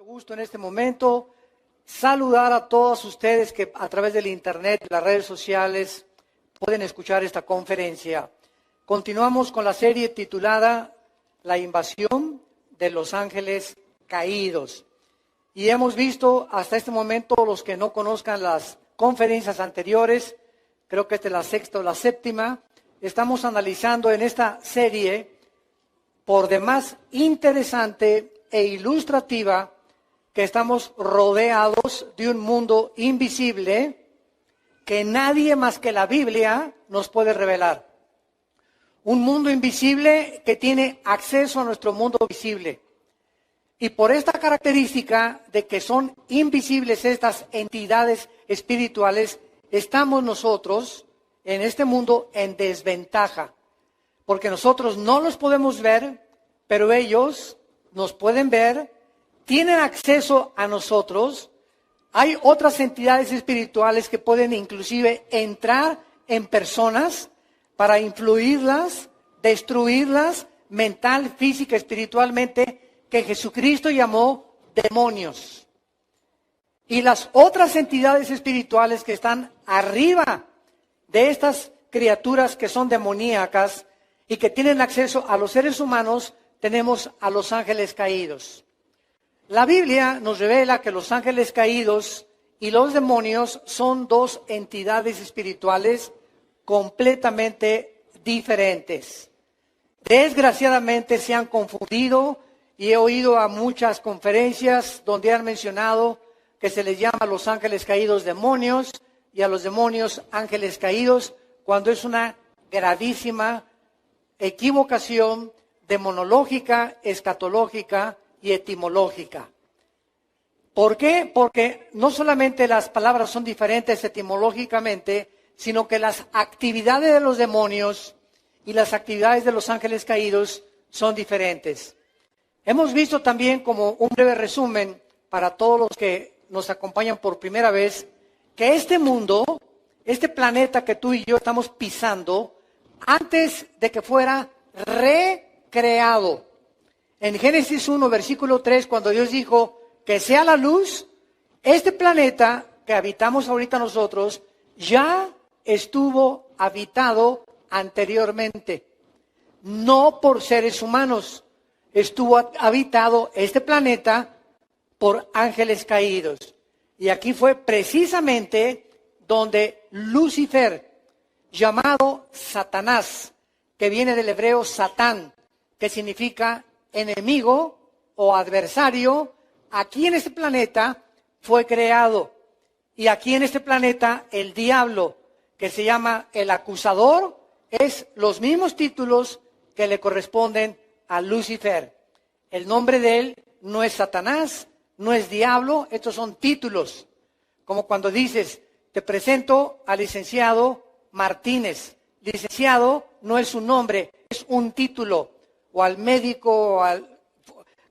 Gusto en este momento saludar a todos ustedes que a través del internet, las redes sociales, pueden escuchar esta conferencia. Continuamos con la serie titulada La invasión de los ángeles caídos. Y hemos visto hasta este momento, los que no conozcan las conferencias anteriores, creo que esta es la sexta o la séptima, estamos analizando en esta serie, por demás interesante e ilustrativa, que estamos rodeados de un mundo invisible que nadie más que la Biblia nos puede revelar. Un mundo invisible que tiene acceso a nuestro mundo visible. Y por esta característica de que son invisibles estas entidades espirituales, estamos nosotros en este mundo en desventaja. Porque nosotros no los podemos ver, pero ellos nos pueden ver, tienen acceso a nosotros. Hay otras entidades espirituales que pueden inclusive entrar en personas para influirlas, destruirlas, mental, física, espiritualmente, que Jesucristo llamó demonios. Y las otras entidades espirituales que están arriba de estas criaturas que son demoníacas y que tienen acceso a los seres humanos, tenemos a los ángeles caídos. La Biblia nos revela que los ángeles caídos y los demonios son dos entidades espirituales completamente diferentes. Desgraciadamente se han confundido y he oído a muchas conferencias donde han mencionado que se les llama a los ángeles caídos demonios y a los demonios ángeles caídos, cuando es una gravísima equivocación demonológica, escatológica y etimológica. ¿Por qué? Porque no solamente las palabras son diferentes etimológicamente, sino que las actividades de los demonios y las actividades de los ángeles caídos son diferentes. Hemos visto también, como un breve resumen para todos los que nos acompañan por primera vez, que este mundo, este planeta que tú y yo estamos pisando, antes de que fuera recreado. En Génesis 1, versículo 3, cuando Dios dijo que sea la luz, este planeta que habitamos ahorita nosotros ya estuvo habitado anteriormente. No por seres humanos, estuvo habitado este planeta por ángeles caídos. Y aquí fue precisamente donde Lucifer, llamado Satanás, que viene del hebreo Satán, que significa enemigo o adversario, aquí en este planeta fue creado. Y aquí en este planeta el diablo, que se llama el acusador, es los mismos títulos que le corresponden a Lucifer. El nombre de él no es Satanás, no es diablo, estos son títulos. Como cuando dices, te presento al licenciado Martínez. Licenciado no es un nombre, es un título. O al médico, o al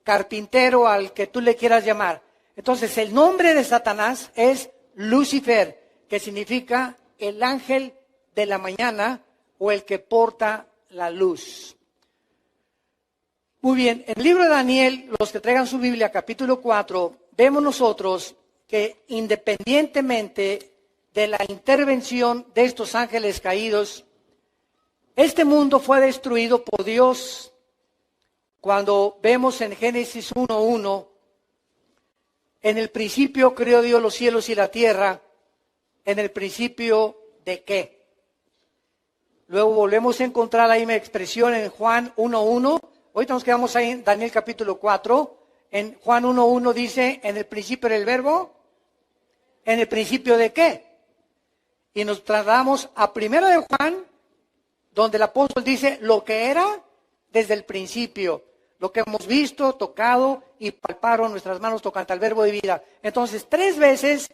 carpintero, al que tú le quieras llamar. Entonces, el nombre de Satanás es Lucifer, que significa el ángel de la mañana o el que porta la luz. Muy bien, en el libro de Daniel, los que traigan su Biblia, capítulo 4, vemos nosotros que independientemente de la intervención de estos ángeles caídos, este mundo fue destruido por Dios. Cuando vemos en Génesis 1:1, en el principio creó Dios los cielos y la tierra, en el principio ¿de qué? Luego volvemos a encontrar la misma expresión en Juan 1:1. Ahorita nos quedamos ahí en Daniel capítulo 4. En Juan 1:1 dice, en el principio era el verbo, en el principio ¿de qué? Y nos trasladamos a primero de Juan, donde el apóstol dice lo que era desde el principio. Lo que hemos visto, tocado y palparon nuestras manos tocante al verbo de vida. Entonces, 3 veces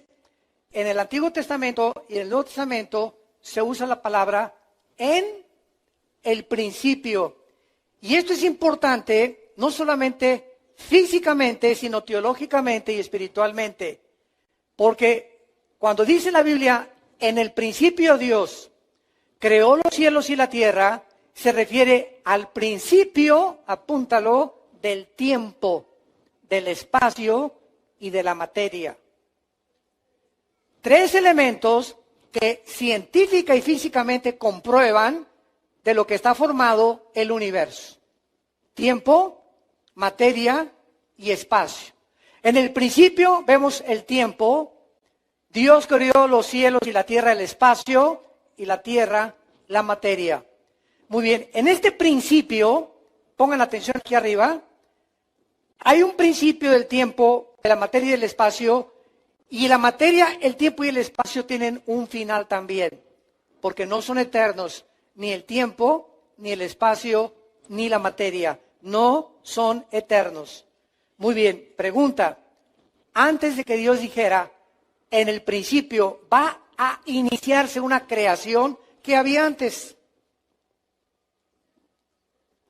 en el Antiguo Testamento y en el Nuevo Testamento se usa la palabra en el principio. Y esto es importante, no solamente físicamente, sino teológicamente y espiritualmente. Porque cuando dice la Biblia, en el principio Dios creó los cielos y la tierra, se refiere al principio, apúntalo, del tiempo, del espacio y de la materia. Tres elementos que científica y físicamente comprueban de lo que está formado el universo. Tiempo, materia y espacio. En el principio vemos el tiempo. Dios creó los cielos y la tierra, el espacio, y la tierra, la materia. Muy bien, en este principio, pongan atención aquí arriba, hay un principio del tiempo, de la materia y del espacio, y la materia, el tiempo y el espacio tienen un final también, porque no son eternos, ni el tiempo, ni el espacio, ni la materia, no son eternos. Muy bien, pregunta, antes de que Dios dijera, en el principio va a iniciarse una creación, ¿qué había antes?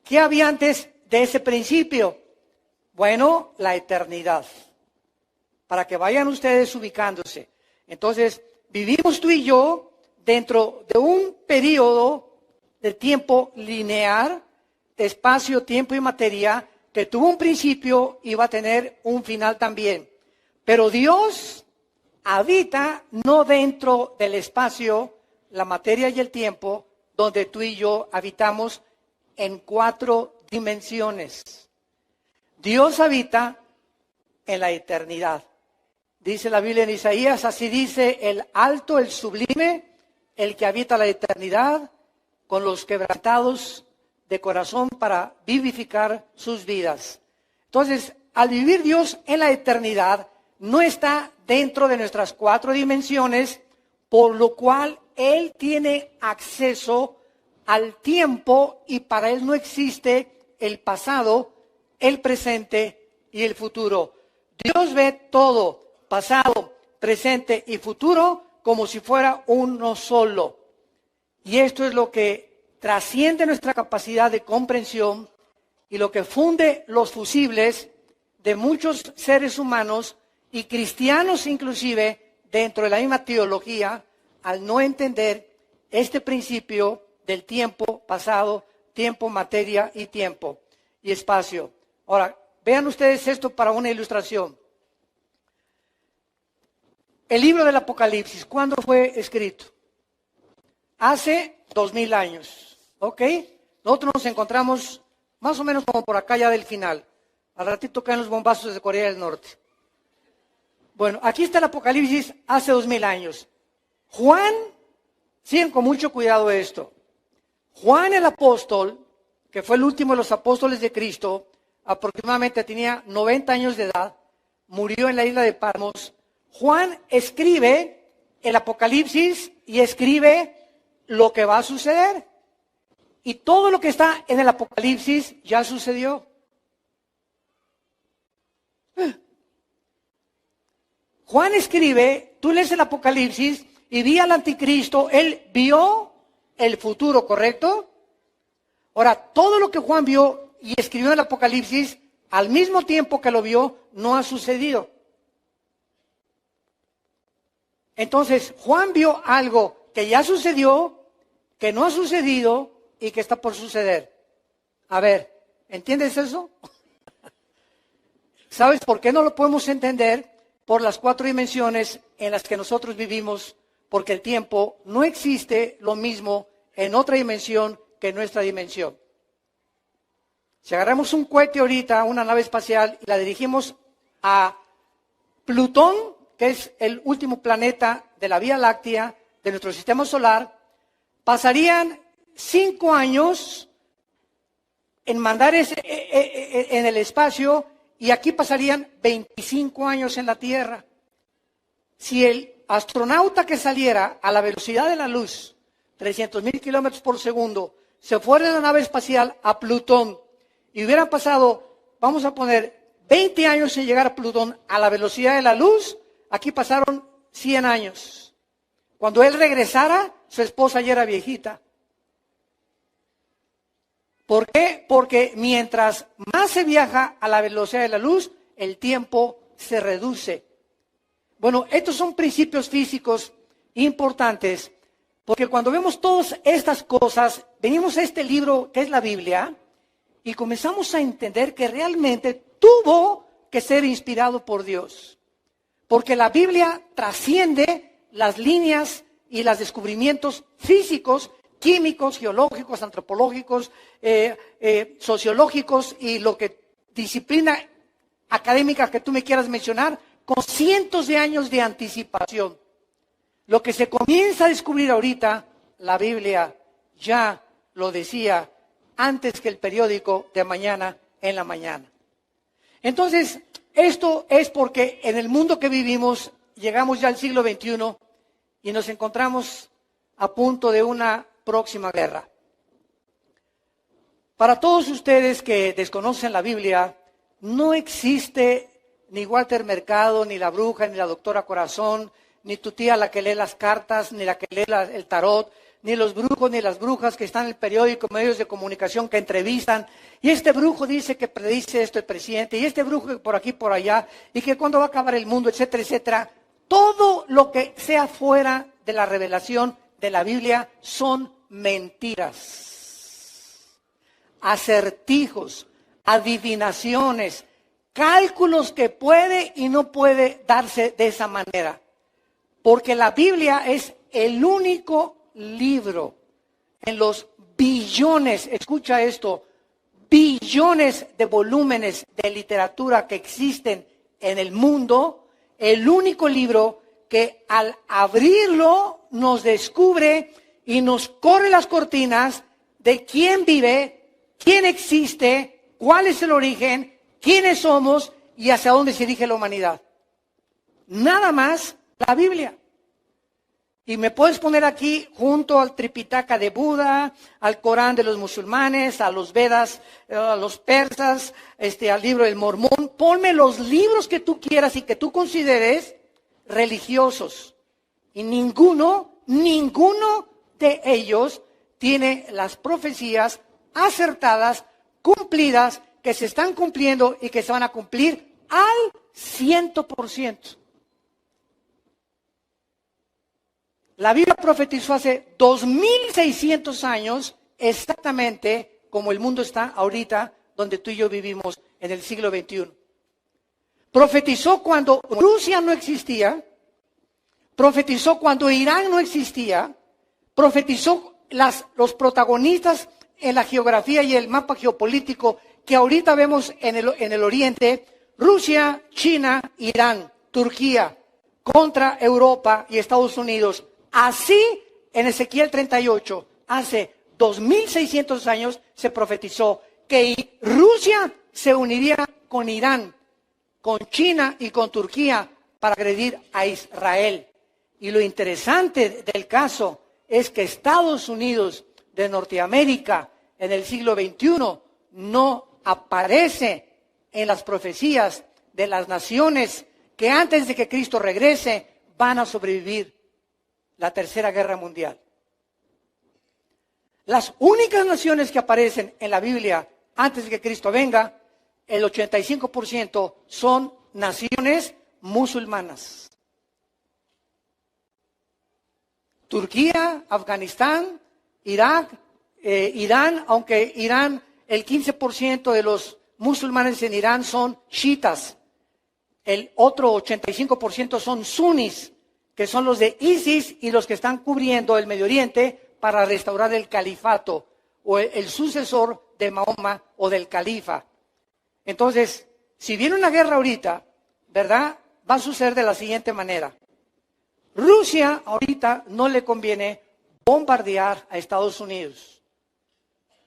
¿Qué había antes de ese principio? Bueno, la eternidad. Para que vayan ustedes ubicándose. Entonces, vivimos tú y yo dentro de un periodo de tiempo lineal, de espacio, tiempo y materia, que tuvo un principio y va a tener un final también. Pero Dios habita no dentro del espacio, la materia y el tiempo, donde tú y yo habitamos en 4 dimensiones. Dios habita en la eternidad. Dice la Biblia en Isaías, así dice el alto, el sublime, el que habita la eternidad, con los quebrantados de corazón para vivificar sus vidas. Entonces, al vivir Dios en la eternidad, no está dentro de nuestras 4 dimensiones, por lo cual Él tiene acceso al tiempo y para Él no existe el pasado, el presente y el futuro. Dios ve todo, pasado, presente y futuro, como si fuera uno solo. Y esto es lo que trasciende nuestra capacidad de comprensión y lo que funde los fusibles de muchos seres humanos y cristianos inclusive dentro de la misma teología, al no entender este principio del tiempo pasado, tiempo, materia y tiempo y espacio. Ahora, vean ustedes esto para una ilustración. El libro del Apocalipsis, ¿cuándo fue escrito? Hace 2000 años, ¿ok? Nosotros nos encontramos más o menos como por acá ya del final. Al ratito caen los bombazos de Corea del Norte. Bueno, aquí está el Apocalipsis hace 2000 años. Juan, sigan con mucho cuidado esto. Juan el apóstol, que fue el último de los apóstoles de Cristo, aproximadamente tenía 90 años de edad, murió en la isla de Patmos. Juan escribe el Apocalipsis y escribe lo que va a suceder. Y todo lo que está en el Apocalipsis ya sucedió. Juan escribe, tú lees el Apocalipsis y vi al anticristo, él vio el futuro, ¿correcto? Ahora, todo lo que Juan vio y escribió en el Apocalipsis, al mismo tiempo que lo vio, no ha sucedido. Entonces, Juan vio algo que ya sucedió, que no ha sucedido y que está por suceder. A ver, ¿entiendes eso? ¿Sabes por qué no lo podemos entender? Por las 4 dimensiones en las que nosotros vivimos, porque el tiempo no existe lo mismo en otra dimensión que en nuestra dimensión. Si agarramos un cohete ahorita, una nave espacial, y la dirigimos a Plutón, que es el último planeta de la Vía Láctea, de nuestro sistema solar, pasarían 5 años en mandar en el espacio, y aquí pasarían 25 años en la Tierra. Si el astronauta que saliera a la velocidad de la luz, 300,000 kilómetros por segundo, se fuera de la nave espacial a Plutón y hubieran pasado, vamos a poner, 20 años en llegar a Plutón a la velocidad de la luz, aquí pasaron 100 años. Cuando él regresara, su esposa ya era viejita. ¿Por qué? Porque mientras más se viaja a la velocidad de la luz, el tiempo se reduce. Bueno, estos son principios físicos importantes, porque cuando vemos todas estas cosas, venimos a este libro que es la Biblia, y comenzamos a entender que realmente tuvo que ser inspirado por Dios. porque la Biblia trasciende las líneas y los descubrimientos físicos, químicos, geológicos, antropológicos, sociológicos y lo que disciplina académica que tú me quieras mencionar, con cientos de años de anticipación. Lo que se comienza a descubrir ahorita, la Biblia ya lo decía antes que el periódico de mañana en la mañana. Entonces, esto es porque en el mundo que vivimos, llegamos ya al siglo XXI y nos encontramos a punto de una próxima guerra. Para todos ustedes que desconocen la Biblia, no existe ni Walter Mercado, ni la bruja, ni la doctora Corazón, ni tu tía la que lee las cartas, ni la que lee el tarot, ni los brujos ni las brujas que están en el periódico, medios de comunicación que entrevistan. Y este brujo dice que predice esto el presidente, y este brujo por aquí, por allá, y que cuándo va a acabar el mundo, etcétera, etcétera. Todo lo que sea fuera de la revelación de la Biblia son mentiras, acertijos, adivinaciones, cálculos que puede y no puede darse de esa manera. Porque la Biblia es el único libro en los billones, escucha esto, billones de volúmenes de literatura que existen en el mundo, el único libro que al abrirlo nos descubre y nos corre las cortinas de quién vive, quién existe, cuál es el origen, quiénes somos y hacia dónde se dirige la humanidad. Nada más la Biblia. Y me puedes poner aquí junto al Tripitaka de Buda, al Corán de los musulmanes, a los Vedas, a los persas, al libro del Mormón. Ponme los libros que tú quieras y que tú consideres religiosos. Y ninguno de ellos tiene las profecías acertadas, cumplidas, que se están cumpliendo y que se van a cumplir al 100%. La Biblia profetizó hace 2600 años, exactamente como el mundo está ahorita, donde tú y yo vivimos en el siglo XXI. Profetizó cuando Rusia no existía, profetizó cuando Irán no existía, profetizó los protagonistas en la geografía y el mapa geopolítico que ahorita vemos en el Oriente, Rusia, China, Irán, Turquía, contra Europa y Estados Unidos. Así, en Ezequiel 38, hace 2600 años, se profetizó que Rusia se uniría con Irán, con China y con Turquía para agredir a Israel. Y lo interesante del caso es que Estados Unidos de Norteamérica en el siglo XXI no aparece en las profecías de las naciones que antes de que Cristo regrese van a sobrevivir la Tercera Guerra Mundial. Las únicas naciones que aparecen en la Biblia antes de que Cristo venga, el 85% son naciones musulmanas. Turquía, Afganistán, Irak, Irán, aunque Irán, el 15% de los musulmanes en Irán son chiitas. El otro 85% son sunis, que son los de ISIS y los que están cubriendo el Medio Oriente para restaurar el califato o el sucesor de Mahoma o del califa. Entonces, si viene una guerra ahorita, ¿verdad? Va a suceder de la siguiente manera. Rusia ahorita no le conviene bombardear a Estados Unidos.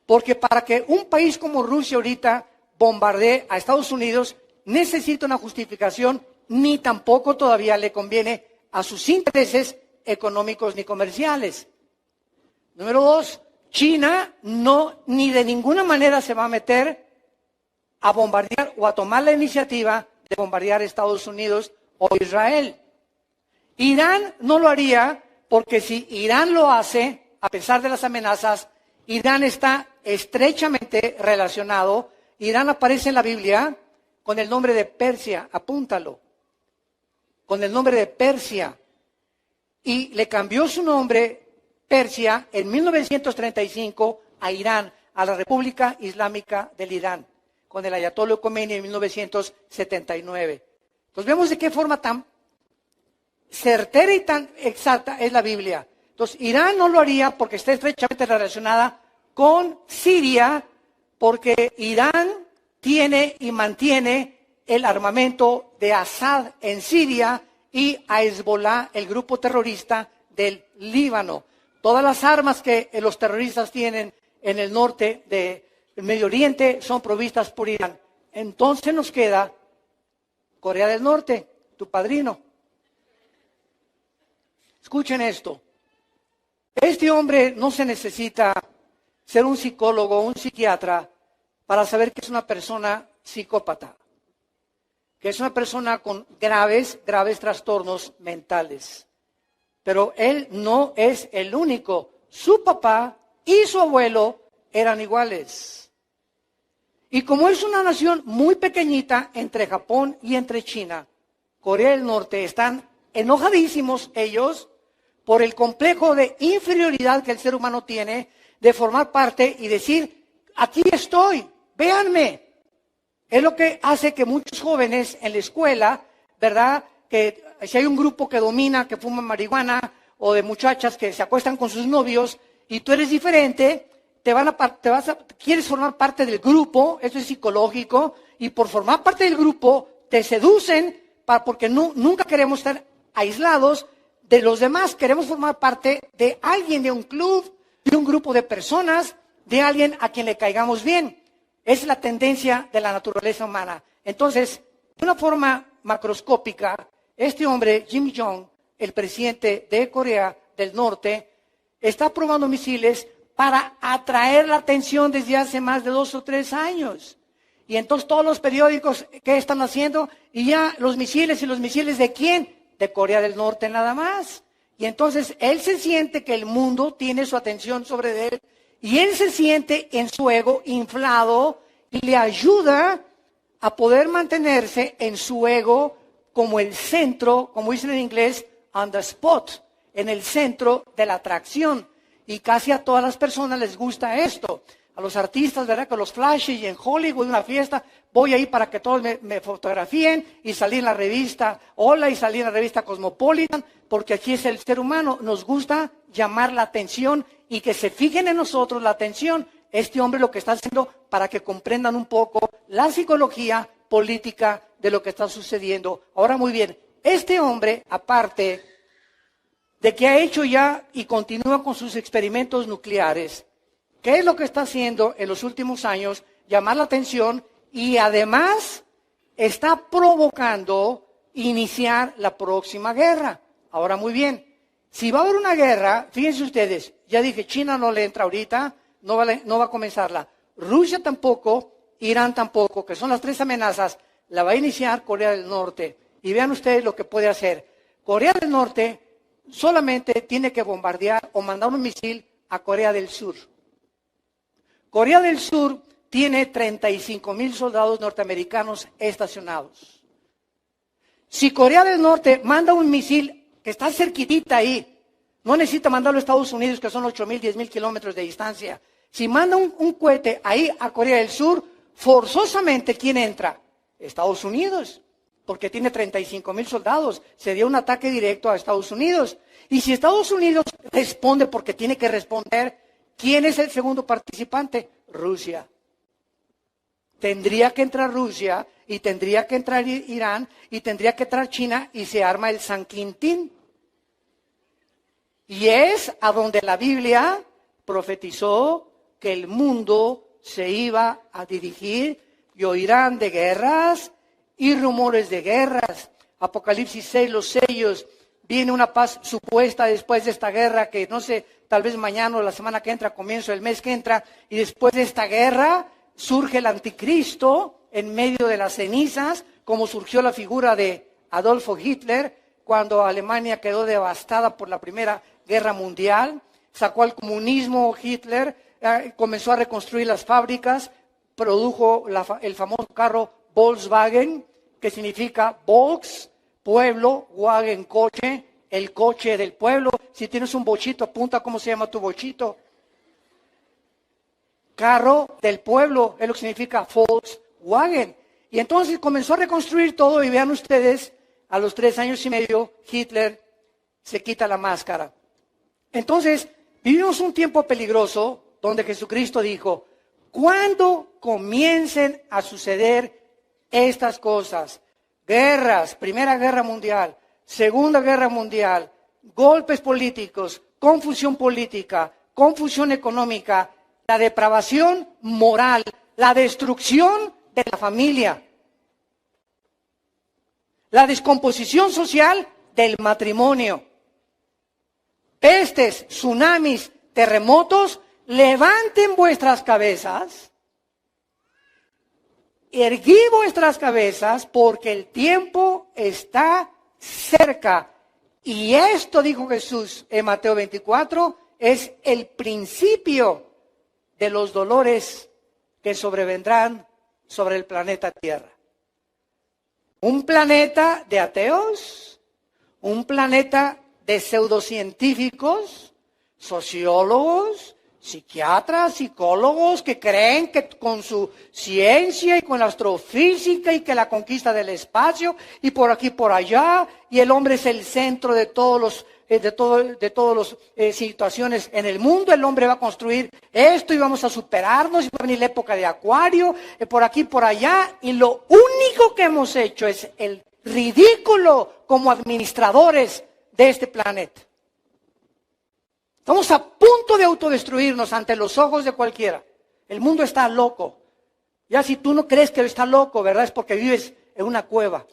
Porque para que un país como Rusia ahorita bombardee a Estados Unidos, necesita una justificación, ni tampoco todavía le conviene a sus intereses económicos ni comerciales. Número 2, China ni de ninguna manera se va a meter a bombardear o a tomar la iniciativa de bombardear a Estados Unidos o Israel. Irán no lo haría porque si Irán lo hace, a pesar de las amenazas, Irán está estrechamente relacionado. Irán aparece en la Biblia con el nombre de Persia, apúntalo, con el nombre de Persia. Y le cambió su nombre, Persia, en 1935 a Irán, a la República Islámica del Irán, con el Ayatollah Khomeini en 1979. Entonces vemos de qué forma tan certera y tan exacta es la Biblia. Entonces, Irán no lo haría porque está estrechamente relacionada con Siria, porque Irán tiene y mantiene el armamento de Assad en Siria y a Hezbollah, el grupo terrorista del Líbano. Todas las armas que los terroristas tienen en el norte del Medio Oriente son provistas por Irán. Entonces nos queda Corea del Norte, tu padrino. Escuchen esto. Este hombre no se necesita ser un psicólogo o un psiquiatra para saber que es una persona psicópata, que es una persona con graves trastornos mentales. Pero él no es el único. Su papá y su abuelo eran iguales. Y como es una nación muy pequeñita entre Japón y entre China, Corea del Norte, están enojadísimos ellos por el complejo de inferioridad que el ser humano tiene de formar parte y decir, aquí estoy, véanme. Es lo que hace que muchos jóvenes en la escuela, ¿verdad? Que si hay un grupo que domina, que fuma marihuana, o de muchachas que se acuestan con sus novios, y tú eres diferente, quieres formar parte del grupo, eso es psicológico, y por formar parte del grupo te seducen, porque nunca queremos estar aislados de los demás, queremos formar parte de alguien, de un club, de un grupo de personas, de alguien a quien le caigamos bien. Es la tendencia de la naturaleza humana. Entonces, de una forma macroscópica, este hombre, Kim Jong, el presidente de Corea del Norte, está probando misiles para atraer la atención desde hace más de 2 o 3 años. Y entonces todos los periódicos, ¿qué están haciendo? Y ya los misiles, ¿y los misiles de quién? De Corea del Norte nada más. Y entonces él se siente que el mundo tiene su atención sobre él, y él se siente en su ego inflado y le ayuda a poder mantenerse en su ego como el centro, como dicen en inglés, on the spot, en el centro de la atracción. Y casi a todas las personas les gusta esto. A los artistas, ¿verdad? Con los flashes y en Hollywood, una fiesta, voy ahí para que todos me fotografíen y salí en la revista Hola y salí en la revista Cosmopolitan, porque aquí es el ser humano, nos gusta llamar la atención y que se fijen en nosotros la atención. Este hombre lo que está haciendo para que comprendan un poco la psicología política de lo que está sucediendo. Ahora muy bien, este hombre, aparte de que ha hecho ya y continúa con sus experimentos nucleares, ¿qué es lo que está haciendo en los últimos años? Llamar la atención y además está provocando iniciar la próxima guerra. Ahora muy bien, si va a haber una guerra, fíjense ustedes, ya dije, China no le entra ahorita, no va a comenzarla. Rusia tampoco, Irán tampoco, que son las 3 amenazas, la va a iniciar Corea del Norte. Y vean ustedes lo que puede hacer. Corea del Norte solamente tiene que bombardear o mandar un misil a Corea del Sur. Corea del Sur tiene 35,000 soldados norteamericanos estacionados. Si Corea del Norte manda un misil que está cerquitita ahí, no necesita mandarlo a Estados Unidos, que son 8,000, 10,000 kilómetros de distancia. Si manda un cohete ahí a Corea del Sur, forzosamente, ¿quién entra? Estados Unidos, porque tiene 35,000 soldados. Sería un ataque directo a Estados Unidos. Y si Estados Unidos responde porque tiene que responder, ¿quién es el segundo participante? Rusia. Tendría que entrar Rusia y tendría que entrar Irán y tendría que entrar China y se arma el San Quintín. Y es a donde la Biblia profetizó que el mundo se iba a dirigir y oirán de guerras y rumores de guerras. Apocalipsis 6, los sellos. Viene una paz supuesta después de esta guerra que no sé, tal vez mañana o la semana que entra, comienzo el mes que entra, y después de esta guerra surge el anticristo en medio de las cenizas, como surgió la figura de Adolfo Hitler cuando Alemania quedó devastada por la Primera Guerra Mundial. Sacó al comunismo Hitler, comenzó a reconstruir las fábricas, produjo el famoso carro Volkswagen, que significa Volks, pueblo, Wagen, coche, el coche del pueblo. Si tienes un bochito, apunta cómo se llama tu bochito. Carro del pueblo, es lo que significa Volkswagen. Y entonces comenzó a reconstruir todo y vean ustedes, a los 3 años y medio, Hitler se quita la máscara. Entonces, vivimos un tiempo peligroso donde Jesucristo dijo, cuando comiencen a suceder estas cosas, guerras, Primera Guerra Mundial, Segunda Guerra Mundial, golpes políticos, confusión política, confusión económica, la depravación moral, la destrucción de la familia, la descomposición social del matrimonio, pestes, tsunamis, terremotos, levanten vuestras cabezas, erguí vuestras cabezas porque el tiempo está cerca. Y esto, dijo Jesús en Mateo 24, es el principio de los dolores que sobrevendrán sobre el planeta Tierra. Un planeta de ateos, un planeta de pseudocientíficos, sociólogos, psiquiatras, psicólogos que creen que con su ciencia y con la astrofísica y que la conquista del espacio y por aquí por allá y el hombre es el centro de todas las situaciones en el mundo, el hombre va a construir esto y vamos a superarnos y va a venir la época de Acuario, por aquí por allá y lo único que hemos hecho es el ridículo como administradores de este planeta. Estamos a punto de autodestruirnos ante los ojos de cualquiera. El mundo está loco. Ya si tú no crees que está loco, ¿verdad? Es porque vives en una cueva.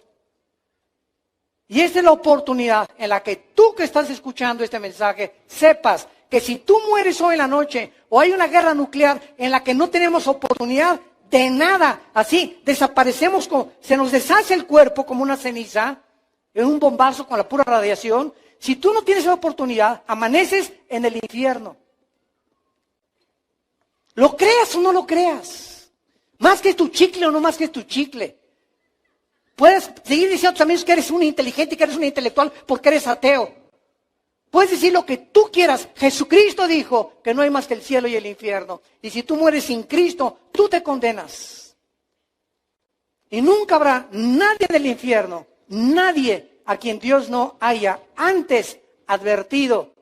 Y esta es la oportunidad en la que tú que estás escuchando este mensaje, sepas que si tú mueres hoy en la noche o hay una guerra nuclear en la que no tenemos oportunidad de nada, así desaparecemos, se nos deshace el cuerpo como una ceniza en un bombazo con la pura radiación. Si tú no tienes esa oportunidad, amaneces en el infierno. ¿Lo creas o no lo creas? Más que tu chicle o no más que tu chicle. Puedes seguir diciendo a tus amigos que eres un inteligente y que eres un intelectual porque eres ateo. Puedes decir lo que tú quieras. Jesucristo dijo que no hay más que el cielo y el infierno. Y si tú mueres sin Cristo, tú te condenas. Y nunca habrá nadie del infierno, nadie a quien Dios no haya antes advertido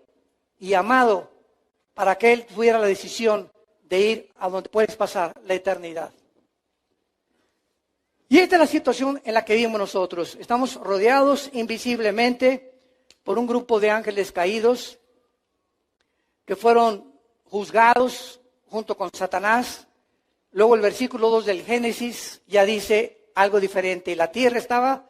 y amado para que Él tuviera la decisión de ir a donde puedes pasar la eternidad. Y esta es la situación en la que vivimos nosotros. Estamos rodeados invisiblemente por un grupo de ángeles caídos que fueron juzgados junto con Satanás. Luego el versículo 2 del Génesis ya dice algo diferente. La tierra estaba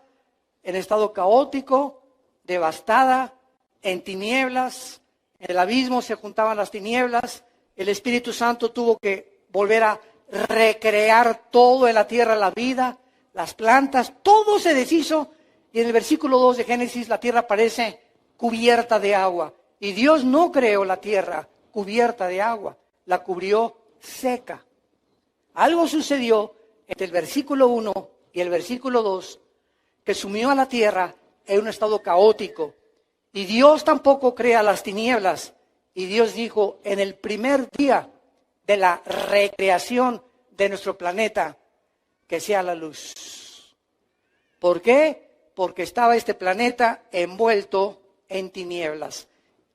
en estado caótico, devastada, en tinieblas, en el abismo se juntaban las tinieblas, el Espíritu Santo tuvo que volver a recrear todo en la tierra, la vida, las plantas, todo se deshizo, y en el versículo 2 de Génesis la tierra parece cubierta de agua, y Dios no creó la tierra cubierta de agua, la cubrió seca. Algo sucedió entre el versículo 1 y el versículo 2, que sumió a la tierra en un estado caótico. Y Dios tampoco crea las tinieblas. Y Dios dijo, en el primer día de la recreación de nuestro planeta, que sea la luz. ¿Por qué? Porque estaba este planeta envuelto en tinieblas.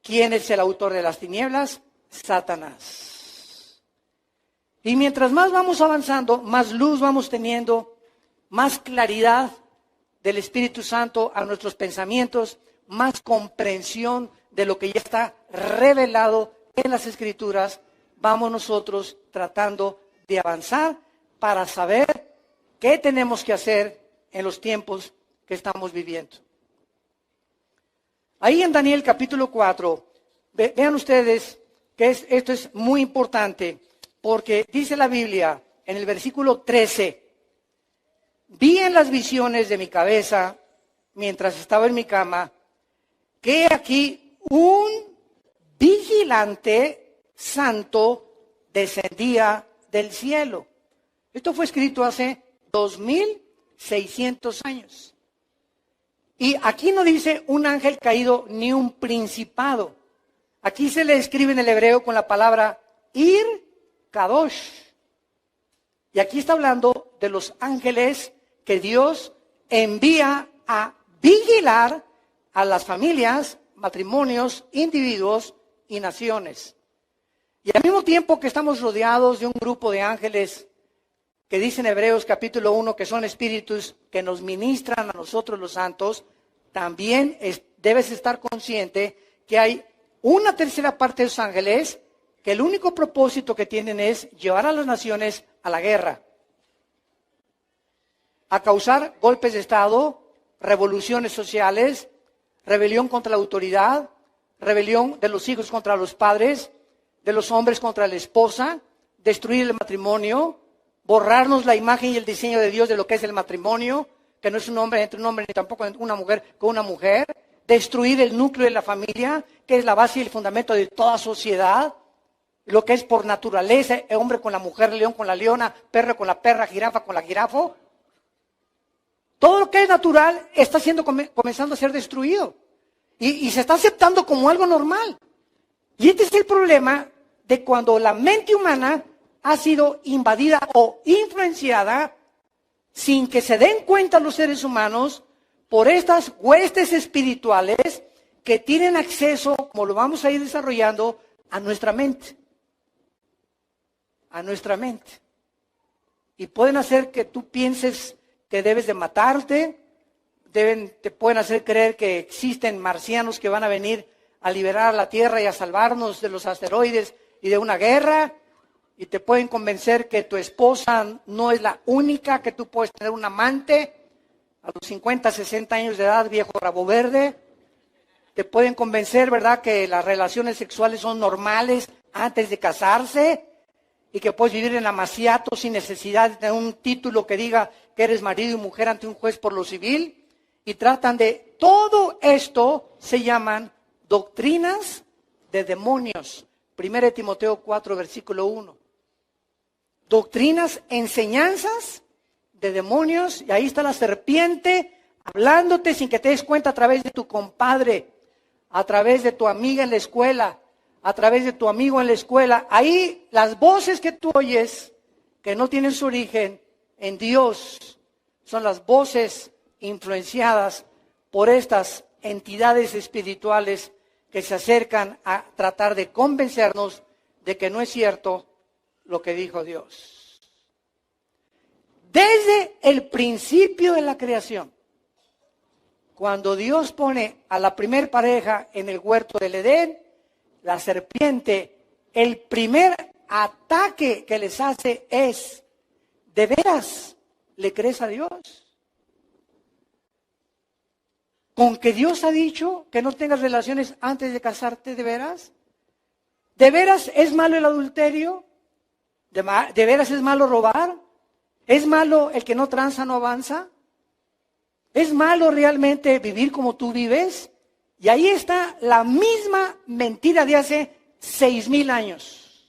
¿Quién es el autor de las tinieblas? Satanás. Y mientras más vamos avanzando, más luz vamos teniendo, más claridad del Espíritu Santo a nuestros pensamientos, más comprensión de lo que ya está revelado en las Escrituras, vamos nosotros tratando de avanzar para saber qué tenemos que hacer en los tiempos que estamos viviendo. Ahí en Daniel capítulo 4, vean ustedes que esto es muy importante, porque dice la Biblia en el versículo 13, vi en las visiones de mi cabeza, mientras estaba en mi cama, que aquí un vigilante santo descendía del cielo. Esto fue escrito hace 2600 años. Y aquí no dice un ángel caído ni un principado. Aquí se le escribe en el hebreo con la palabra Ir Kadosh. Y aquí está hablando de los ángeles que Dios envía a vigilar a las familias, matrimonios, individuos y naciones. Y al mismo tiempo que estamos rodeados de un grupo de ángeles que dice en Hebreos capítulo 1 que son espíritus que nos ministran a nosotros los santos, también debes estar consciente que hay una tercera parte de los ángeles que el único propósito que tienen es llevar a las naciones a la guerra, a causar golpes de Estado, revoluciones sociales, rebelión contra la autoridad, rebelión de los hijos contra los padres, de los hombres contra la esposa, destruir el matrimonio, borrarnos la imagen y el diseño de Dios de lo que es el matrimonio, que no es un hombre entre un hombre ni tampoco una mujer con una mujer, destruir el núcleo de la familia, que es la base y el fundamento de toda sociedad, lo que es por naturaleza, el hombre con la mujer, león con la leona, perro con la perra, jirafa con la jirafo. Todo lo que es natural está comenzando a ser destruido y se está aceptando como algo normal. Y este es el problema de cuando la mente humana ha sido invadida o influenciada sin que se den cuenta los seres humanos por estas huestes espirituales que tienen acceso, como lo vamos a ir desarrollando, a nuestra mente. A nuestra mente. Y pueden hacer que tú pienses que debes de matarte, te pueden hacer creer que existen marcianos que van a venir a liberar a la Tierra y a salvarnos de los asteroides y de una guerra, y te pueden convencer que tu esposa no es la única, que tú puedes tener un amante a los 50, 60 años de edad, viejo rabo verde. Te pueden convencer, ¿verdad?, que las relaciones sexuales son normales antes de casarse y que puedes vivir en amaciato sin necesidad de tener un título que diga que eres marido y mujer ante un juez por lo civil. Y tratan de todo esto, se llaman doctrinas de demonios. 1 Timoteo 4, versículo 1. Doctrinas, enseñanzas de demonios, y ahí está la serpiente hablándote sin que te des cuenta a través de tu compadre, a través de tu amiga en la escuela, a través de tu amigo en la escuela. Ahí las voces que tú oyes, que no tienen su origen en Dios, son las voces influenciadas por estas entidades espirituales que se acercan a tratar de convencernos de que no es cierto lo que dijo Dios. Desde el principio de la creación, cuando Dios pone a la primer pareja en el huerto del Edén, la serpiente, el primer ataque que les hace es: ¿de veras le crees a Dios? ¿Con que Dios ha dicho que no tengas relaciones antes de casarte, de veras? ¿De veras es malo el adulterio? ¿De veras es malo robar? ¿Es malo el que no tranza, no avanza? ¿Es malo realmente vivir como tú vives? Y ahí está la misma mentira de hace 6,000 años.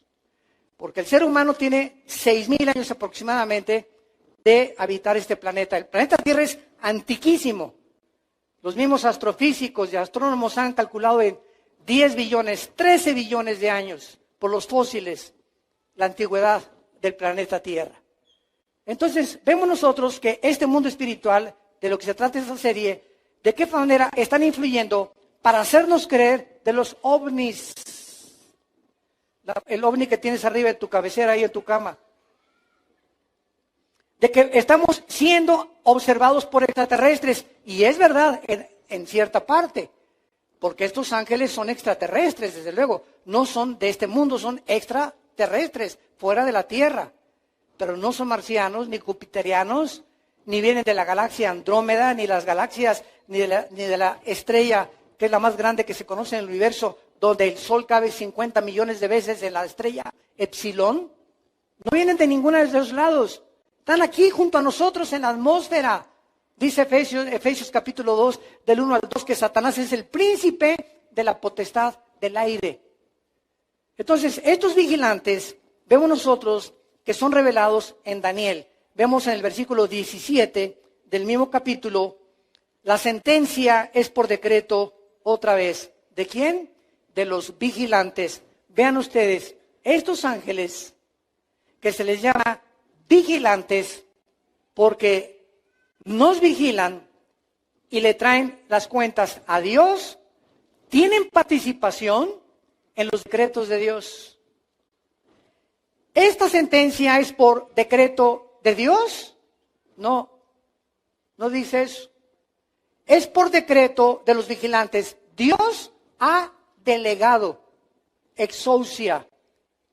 Porque el ser humano tiene 6,000 años aproximadamente de habitar este planeta. El planeta Tierra es antiquísimo. Los mismos astrofísicos y astrónomos han calculado en 10 billones, 13 billones de años por los fósiles la antigüedad del planeta Tierra. Entonces, vemos nosotros que este mundo espiritual, de lo que se trata esta serie, de qué manera están influyendo para hacernos creer de los ovnis. El ovni que tienes arriba de tu cabecera, ahí en tu cama. De que estamos siendo observados por extraterrestres. Y es verdad, en cierta parte. Porque estos ángeles son extraterrestres, desde luego. No son de este mundo, son extraterrestres, fuera de la Tierra. Pero no son marcianos, ni jupiterianos, ni vienen de la galaxia Andrómeda, ni las galaxias, ni de la estrella, que es la más grande que se conoce en el universo, donde el Sol cabe 50 millones de veces en la estrella Epsilon. No vienen de ninguno de esos lados. Están aquí junto a nosotros en la atmósfera. Dice Efesios capítulo 2, del 1 al 2, que Satanás es el príncipe de la potestad del aire. Entonces, estos vigilantes, vemos nosotros que son revelados en Daniel. Vemos en el versículo 17 del mismo capítulo, la sentencia es por decreto otra vez. ¿De quién? De los vigilantes. Vean ustedes, estos ángeles que se les llama vigilantes porque nos vigilan y le traen las cuentas a Dios, tienen participación en los decretos de Dios. ¿Esta sentencia es por decreto de Dios? No, no dice eso. Es por decreto de los vigilantes. Dios ha delegado exousia,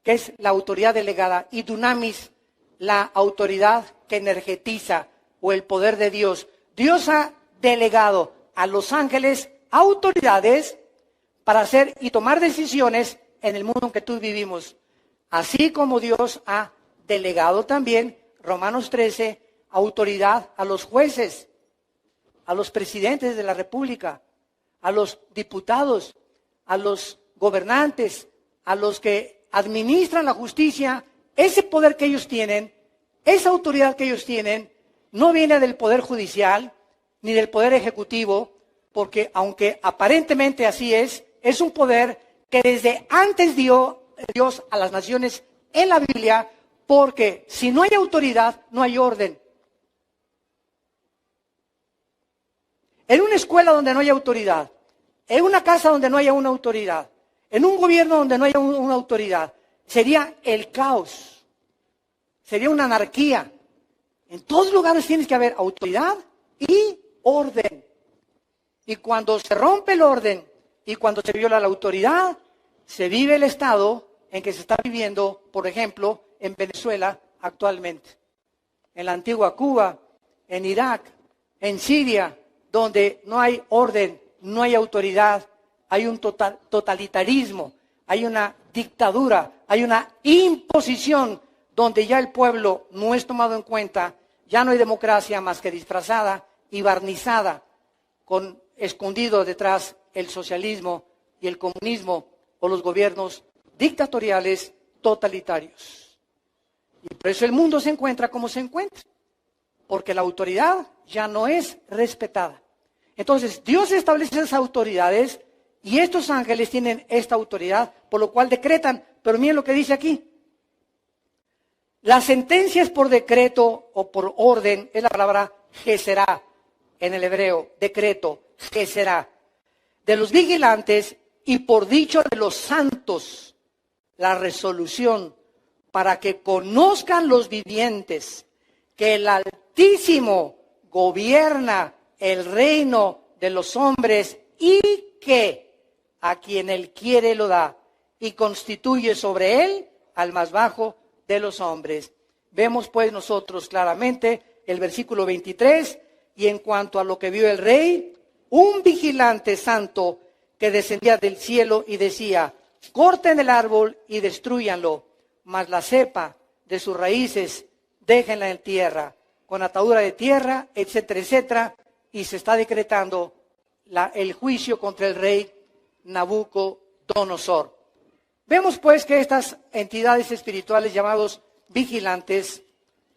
que es la autoridad delegada, y dunamis, la autoridad que energetiza o el poder de Dios. Dios ha delegado a los ángeles autoridades para hacer y tomar decisiones en el mundo en que tú vivimos. Así como Dios ha delegado también, Romanos 13, autoridad a los jueces, a los presidentes de la República, a los diputados, a los gobernantes, a los que administran la justicia. Ese poder que ellos tienen, esa autoridad que ellos tienen, no viene del poder judicial ni del poder ejecutivo, porque aunque aparentemente así es un poder que desde antes dio Dios a las naciones en la Biblia, porque si no hay autoridad, no hay orden. En una escuela donde no haya autoridad, en una casa donde no haya una autoridad, en un gobierno donde no haya una autoridad, sería el caos, sería una anarquía. En todos lugares tienes que haber autoridad y orden. Y cuando se rompe el orden y cuando se viola la autoridad, se vive el estado en que se está viviendo, por ejemplo, en Venezuela actualmente, en la antigua Cuba, en Irak, en Siria, donde no hay orden, no hay autoridad, hay un totalitarismo, hay una dictadura, hay una imposición donde ya el pueblo no es tomado en cuenta, ya no hay democracia más que disfrazada y barnizada, escondido detrás el socialismo y el comunismo o los gobiernos dictatoriales totalitarios. Y por eso el mundo se encuentra como se encuentra, porque la autoridad ya no es respetada. Entonces, Dios establece esas autoridades y estos ángeles tienen esta autoridad, por lo cual decretan. Pero miren lo que dice aquí. Las sentencias por decreto o por orden es la palabra geserá en el hebreo, decreto, geserá, de los vigilantes y por dicho de los santos, la resolución para que conozcan los vivientes que el Altísimo gobierna el reino de los hombres y que a quien él quiere lo da y constituye sobre él al más bajo de los hombres. Vemos pues nosotros claramente el versículo 23, y en cuanto a lo que vio el rey, un vigilante santo que descendía del cielo y decía, corten el árbol y destrúyanlo, mas la cepa de sus raíces déjenla en tierra, con atadura de tierra, etcétera, etcétera, y se está decretando el juicio contra el rey Nabucodonosor. Vemos pues que estas entidades espirituales llamados vigilantes,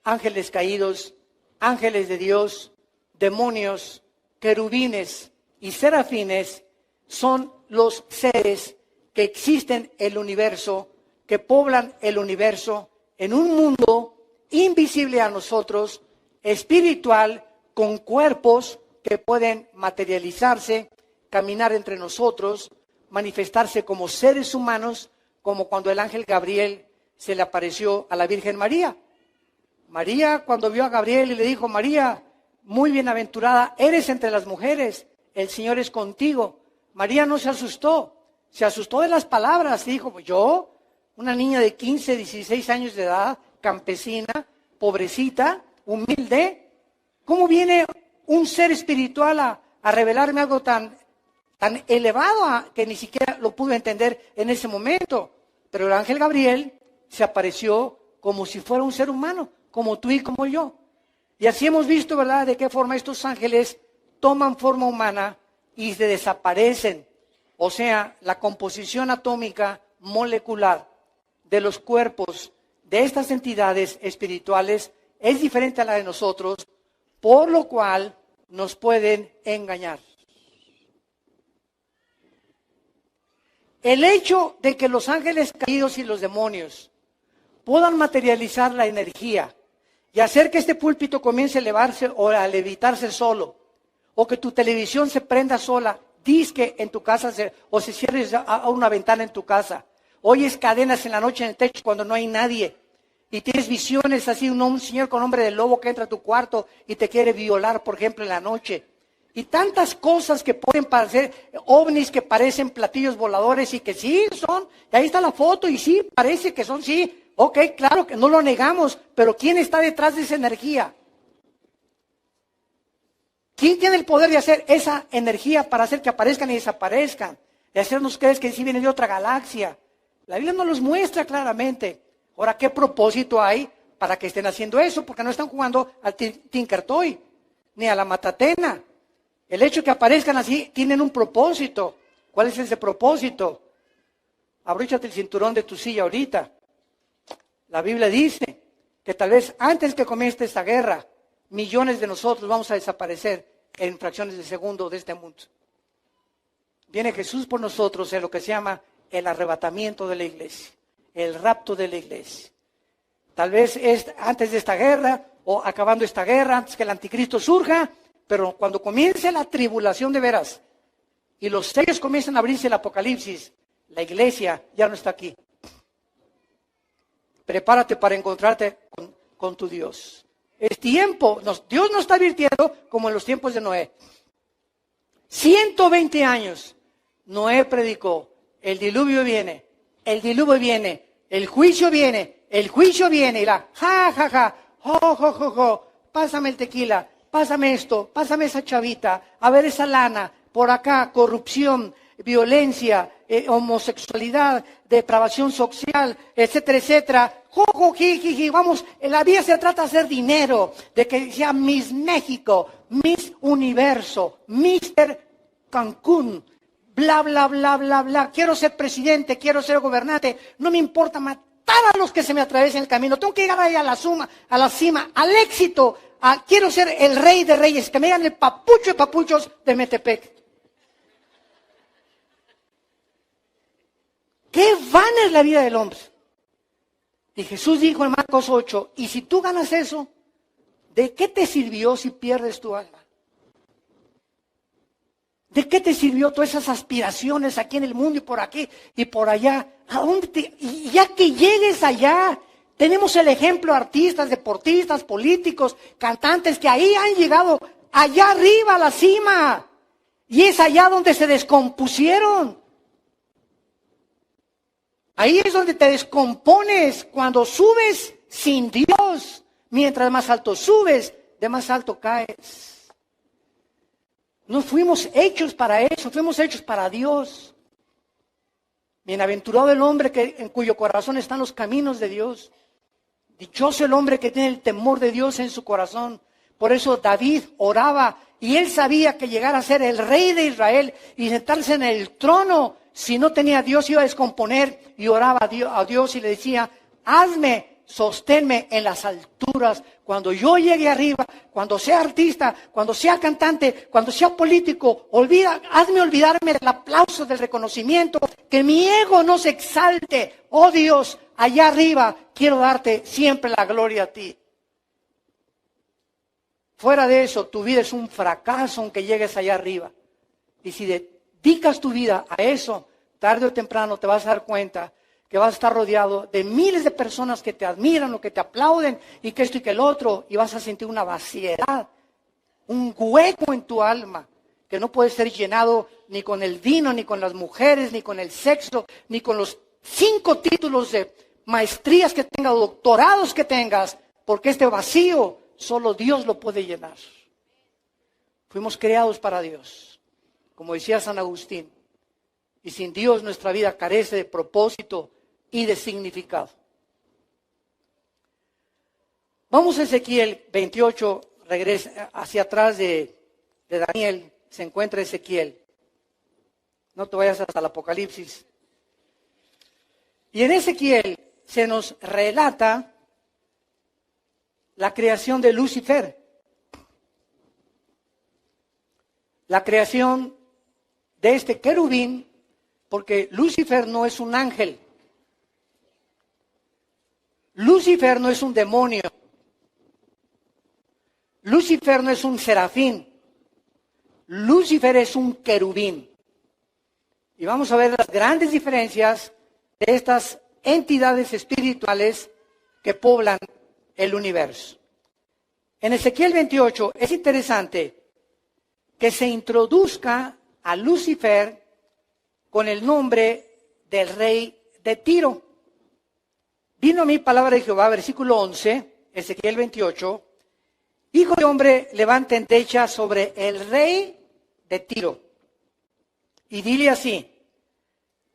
ángeles caídos, ángeles de Dios, demonios, querubines y serafines, son los seres que existen en el universo, que poblan el universo en un mundo invisible a nosotros, espiritual, con cuerpos que pueden materializarse, caminar entre nosotros, manifestarse como seres humanos, como cuando el ángel Gabriel se le apareció a la Virgen María. María, cuando vio a Gabriel y le dijo, María, muy bienaventurada, eres entre las mujeres, el Señor es contigo. María no se asustó de las palabras, dijo, yo, una niña de 15, 16 años de edad, campesina, pobrecita, humilde, ¿cómo viene un ser espiritual a revelarme algo tan elevado que ni siquiera lo pude entender en ese momento? Pero el ángel Gabriel se apareció como si fuera un ser humano, como tú y como yo. Y así hemos visto, ¿verdad?, de qué forma estos ángeles toman forma humana y se desaparecen. O sea, la composición atómica molecular de los cuerpos de estas entidades espirituales es diferente a la de nosotros, por lo cual nos pueden engañar. El hecho de que los ángeles caídos y los demonios puedan materializar la energía y hacer que este púlpito comience a elevarse o a levitarse solo, o que tu televisión se prenda sola, disque en tu casa o se cierre a una ventana en tu casa. Oyes cadenas en la noche en el techo cuando no hay nadie. Y tienes visiones así, un señor con hombre de lobo que entra a tu cuarto y te quiere violar, por ejemplo, en la noche. Y tantas cosas que pueden parecer ovnis, que parecen platillos voladores y que sí son. Y ahí está la foto y sí, parece que son, sí. Ok, claro que no lo negamos, pero ¿quién está detrás de esa energía? ¿Quién tiene el poder de hacer esa energía para hacer que aparezcan y desaparezcan? De hacernos creer que sí vienen de otra galaxia. La Biblia nos los muestra claramente. Ahora, ¿qué propósito hay para que estén haciendo eso? Porque no están jugando al Tinker Toy, ni a la matatena. El hecho de que aparezcan así, tienen un propósito. ¿Cuál es ese propósito? Abróchate el cinturón de tu silla ahorita. La Biblia dice que tal vez antes que comience esta guerra, millones de nosotros vamos a desaparecer en fracciones de segundo de este mundo. Viene Jesús por nosotros en lo que se llama el arrebatamiento de la iglesia, el rapto de la iglesia. Tal vez es antes de esta guerra o acabando esta guerra, antes que el anticristo surja, pero cuando comience la tribulación de veras y los sellos comienzan a abrirse el Apocalipsis, la iglesia ya no está aquí. Prepárate para encontrarte con tu Dios. Es tiempo, Dios nos está advirtiendo como en los tiempos de Noé. 120 años Noé predicó, el diluvio viene, el diluvio viene, el juicio viene, y la ja, jo, pásame el tequila, pásame esto, pásame esa chavita, a ver esa lana, por acá, corrupción, violencia, homosexualidad, depravación social, etcétera, etcétera. Jiji, vamos, la vida se trata de hacer dinero, de que sea Miss México, Miss Universo, Mister Cancún, bla, bla, bla, bla, bla. Quiero ser presidente, quiero ser gobernante, no me importa matar a los que se me atraviesen el camino. Tengo que llegar ahí a la cima, al éxito. Quiero ser el rey de reyes, que me digan el papucho de papuchos de Metepec. Qué vana es la vida del hombre. Y Jesús dijo en Marcos 8, y si tú ganas eso, ¿de qué te sirvió si pierdes tu alma? ¿De qué te sirvió todas esas aspiraciones aquí en el mundo y por aquí y por allá? ¿A dónde y ya que llegues allá, tenemos el ejemplo de artistas, deportistas, políticos, cantantes que ahí han llegado allá arriba a la cima. Y es allá donde se descompusieron. Ahí es donde te descompones cuando subes sin Dios. Mientras más alto subes, de más alto caes. No fuimos hechos para eso, fuimos hechos para Dios. Bienaventurado el hombre en cuyo corazón están los caminos de Dios. Dichoso el hombre que tiene el temor de Dios en su corazón. Por eso David oraba y él sabía que llegar a ser el rey de Israel y sentarse en el trono, si no tenía a Dios, iba a descomponer, y oraba a Dios y le decía, sosténme en las alturas. Cuando yo llegue arriba, cuando sea artista, cuando sea cantante, cuando sea político, hazme olvidarme del aplauso, del reconocimiento, que mi ego no se exalte. Oh Dios, allá arriba quiero darte siempre la gloria a ti. Fuera de eso, tu vida es un fracaso aunque llegues allá arriba. Y si dedicas tu vida a eso, tarde o temprano te vas a dar cuenta que vas a estar rodeado de miles de personas que te admiran o que te aplauden y que esto y que el otro, y vas a sentir una vaciedad, un hueco en tu alma que no puede ser llenado ni con el vino, ni con las mujeres, ni con el sexo, ni con los 5 títulos de maestrías que tengas, doctorados que tengas, porque este vacío solo Dios lo puede llenar. Fuimos creados para Dios, como decía San Agustín, y sin Dios nuestra vida carece de propósito y de significado. Vamos a Ezequiel 28, regresa hacia atrás de Daniel, se encuentra Ezequiel. No te vayas hasta el Apocalipsis. Y en Ezequiel se nos relata la creación de Lucifer. La creación de este querubín, porque Lucifer no es un ángel. Lucifer no es un demonio. Lucifer no es un serafín. Lucifer es un querubín. Y vamos a ver las grandes diferencias de estas entidades espirituales que poblan el universo. En Ezequiel 28 es interesante que se introduzca a Lucifer con el nombre del rey de Tiro. Vino a mí palabra de Jehová, versículo 11, Ezequiel 28. Hijo de hombre, levanta endecha sobre el rey de Tiro. Y dile así,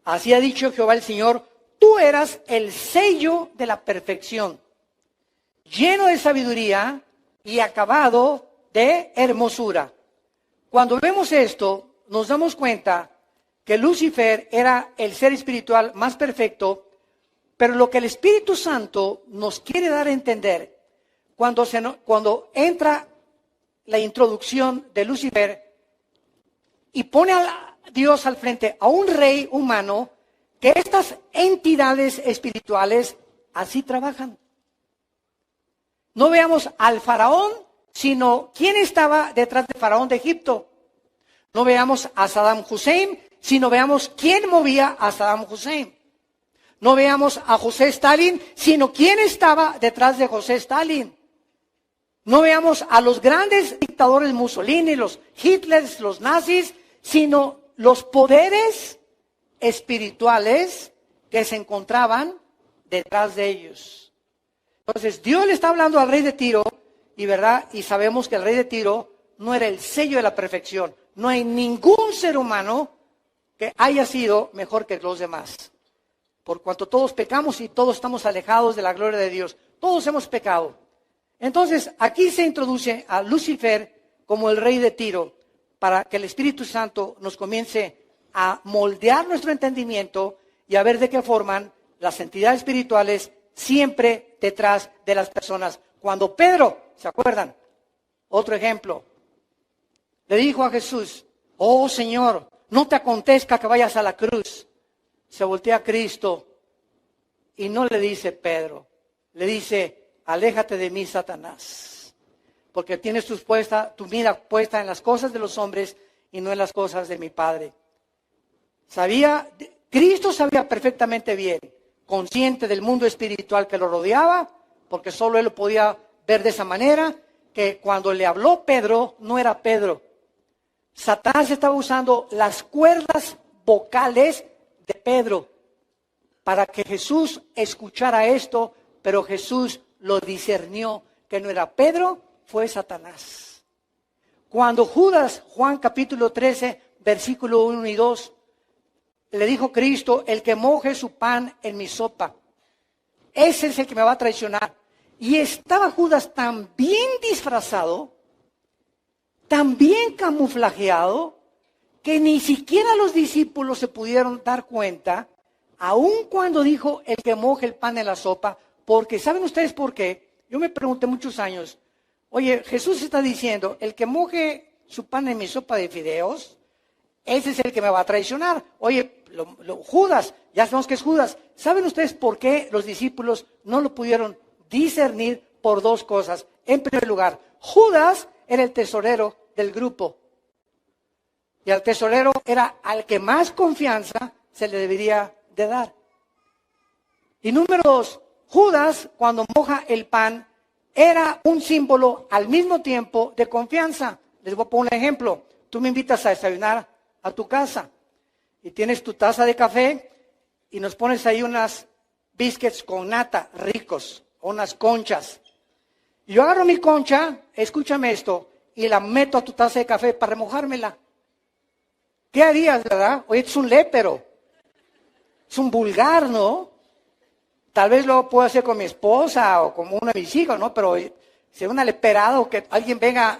así ha dicho Jehová el Señor, tú eras el sello de la perfección, lleno de sabiduría y acabado de hermosura. Cuando vemos esto, nos damos cuenta que Lucifer era el ser espiritual más perfecto, pero lo que el Espíritu Santo nos quiere dar a entender, cuando entra la introducción de Lucifer y pone a Dios al frente a un rey humano, que estas entidades espirituales así trabajan. No veamos al faraón, sino quién estaba detrás del faraón de Egipto. No veamos a Saddam Hussein, sino veamos quién movía a Saddam Hussein. No veamos a José Stalin, sino quién estaba detrás de José Stalin. No veamos a los grandes dictadores Mussolini, los Hitlers, los nazis, sino los poderes espirituales que se encontraban detrás de ellos. Entonces, Dios le está hablando al rey de Tiro, y sabemos que el rey de Tiro no era el sello de la perfección. No hay ningún ser humano que haya sido mejor que los demás. Por cuanto todos pecamos y todos estamos alejados de la gloria de Dios. Todos hemos pecado. Entonces, aquí se introduce a Lucifer como el rey de Tiro, para que el Espíritu Santo nos comience a moldear nuestro entendimiento y a ver de qué forman las entidades espirituales siempre detrás de las personas. Cuando Pedro, ¿se acuerdan? Otro ejemplo, le dijo a Jesús, oh Señor, no te acontezca que vayas a la cruz. Se voltea a Cristo y no le dice Pedro, le dice, aléjate de mí, Satanás, porque tienes tu mira puesta en las cosas de los hombres y no en las cosas de mi Padre. Cristo sabía perfectamente bien, consciente del mundo espiritual que lo rodeaba, porque solo él lo podía ver de esa manera, que cuando le habló Pedro, no era Pedro. Satanás estaba usando las cuerdas vocales de Pedro para que Jesús escuchara esto, pero Jesús lo discernió que no era Pedro, fue Satanás. Cuando Judas, Juan capítulo 13, versículo 1 y 2, le dijo Cristo, el que moje su pan en mi sopa, ese es el que me va a traicionar. Y estaba Judas tan bien disfrazado, tan bien camuflajeado, que ni siquiera los discípulos se pudieron dar cuenta, aun cuando dijo el que moje el pan en la sopa, porque ¿saben ustedes por qué? Yo me pregunté muchos años, oye, Jesús está diciendo, el que moje su pan en mi sopa de fideos, ese es el que me va a traicionar. Oye, Judas, ya sabemos que es Judas. ¿Saben ustedes por qué los discípulos no lo pudieron discernir? Por dos cosas. En primer lugar, Judas era el tesorero del grupo. Y al tesorero era al que más confianza se le debería de dar. Y número dos, Judas, cuando moja el pan, era un símbolo al mismo tiempo de confianza. Les voy a poner un ejemplo. Tú me invitas a desayunar a tu casa y tienes tu taza de café y nos pones ahí unas biscuits con nata ricos, unas conchas. Y yo agarro mi concha, escúchame esto, y la meto a tu taza de café para remojármela. ¿Qué harías, verdad? Oye, es un lépero. Es un vulgar, ¿no? Tal vez lo puedo hacer con mi esposa o con uno de mis hijos, ¿no? Pero si es una leperada o que alguien venga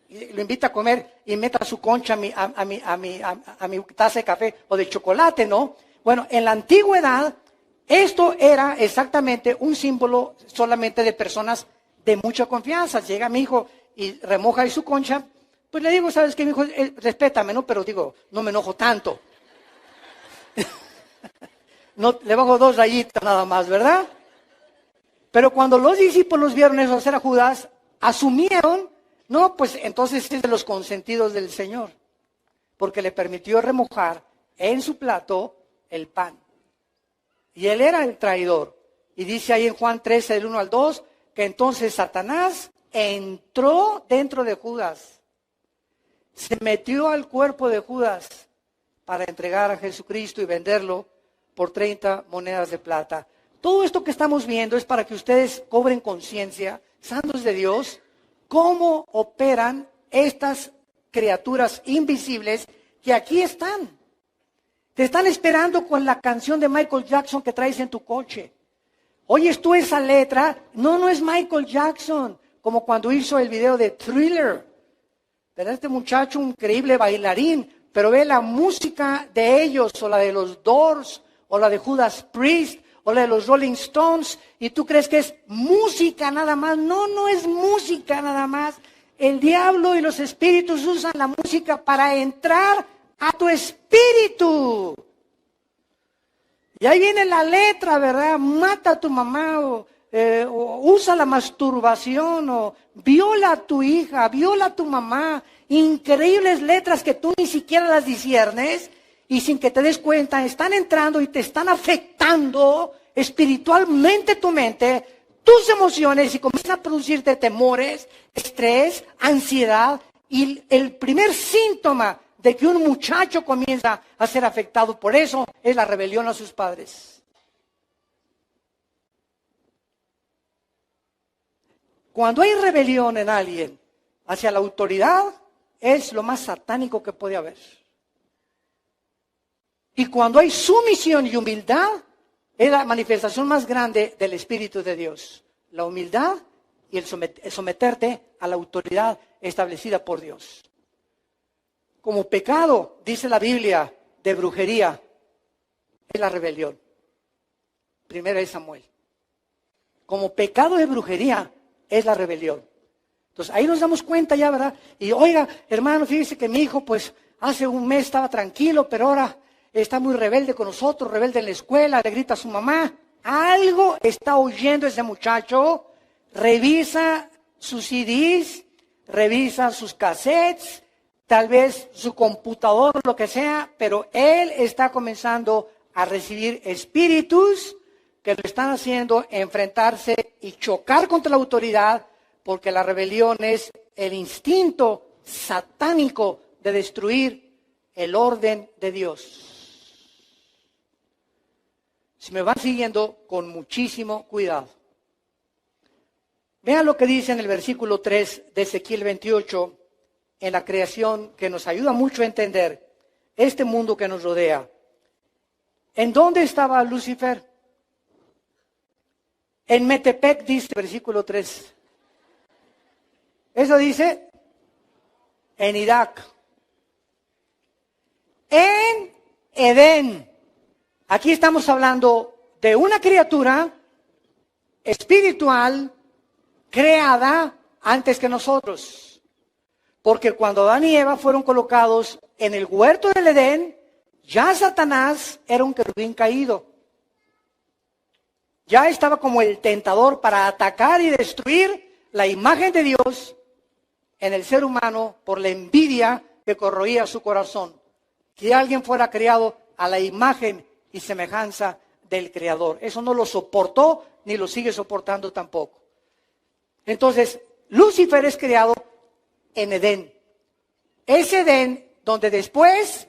y lo invita a comer y meta su concha a mi taza de café o de chocolate, ¿no? Bueno, en la antigüedad, esto era exactamente un símbolo solamente de personas de mucha confianza. Llega mi hijo y remoja ahí su concha, pues le digo, ¿sabes qué, mi hijo? Respétame, ¿no? Pero digo, no me enojo tanto. No, le bajo 2 rayitas nada más, ¿verdad? Pero cuando los discípulos vieron eso hacer a Judas, asumieron, no, pues entonces es de los consentidos del Señor. porque le permitió remojar en su plato el pan. Y él era el traidor. Y dice ahí en Juan 13, del 1 al 2, que entonces Satanás entró dentro de Judas. Se metió al cuerpo de Judas para entregar a Jesucristo y venderlo por 30 monedas de plata. Todo esto que estamos viendo es para que ustedes cobren conciencia, santos de Dios, cómo operan estas criaturas invisibles que aquí están. Te están esperando con la canción de Michael Jackson que traes en tu coche. Oyes tú esa letra, no es Michael Jackson, como cuando hizo el video de Thriller. ¿Verdad? Este muchacho, un increíble bailarín, pero ve la música de ellos, o la de los Doors, o la de Judas Priest, o la de los Rolling Stones, y tú crees que es música nada más. No es música nada más. El diablo y los espíritus usan la música para entrar a tu espíritu. Y ahí viene la letra, ¿verdad? Mata a tu mamá, o usa la masturbación, o viola a tu hija, viola a tu mamá. Increíbles letras que tú ni siquiera las disciernes, y sin que te des cuenta, están entrando y te están afectando espiritualmente tu mente, tus emociones, y comienzan a producirte temores, estrés, ansiedad. Y el primer síntoma de que un muchacho comienza a ser afectado por eso es la rebelión a sus padres. Cuando hay rebelión en alguien hacia la autoridad, es lo más satánico que puede haber. Y cuando hay sumisión y humildad, es la manifestación más grande del Espíritu de Dios. La humildad y el someterte a la autoridad establecida por Dios. Como pecado, dice la Biblia, de brujería, es la rebelión. Primera de Samuel. Como pecado de brujería, es la rebelión. Entonces, ahí nos damos cuenta ya, ¿verdad? Y oiga, hermano, fíjese que mi hijo, pues, hace un mes estaba tranquilo, pero ahora está muy rebelde con nosotros, rebelde en la escuela, le grita a su mamá. Algo está oyendo ese muchacho. Revisa sus CDs, revisa sus cassettes, tal vez su computador, lo que sea, pero él está comenzando a recibir espíritus que lo están haciendo enfrentarse y chocar contra la autoridad, porque la rebelión es el instinto satánico de destruir el orden de Dios. Si me van siguiendo, con muchísimo cuidado. Vean lo que dice en el versículo 3 de Ezequiel 28, en la creación, que nos ayuda mucho a entender este mundo que nos rodea. ¿En dónde estaba Lucifer? En Metepec, dice versículo 3. Eso dice en Irak. En Edén. Aquí estamos hablando de una criatura espiritual creada antes que nosotros. Porque cuando Adán y Eva fueron colocados en el huerto del Edén, ya Satanás era un querubín caído. Ya estaba como el tentador para atacar y destruir la imagen de Dios en el ser humano por la envidia que corroía su corazón. Que alguien fuera creado a la imagen y semejanza del Creador. Eso no lo soportó ni lo sigue soportando tampoco. Entonces, Lucifer es creado en Edén. Es Edén donde después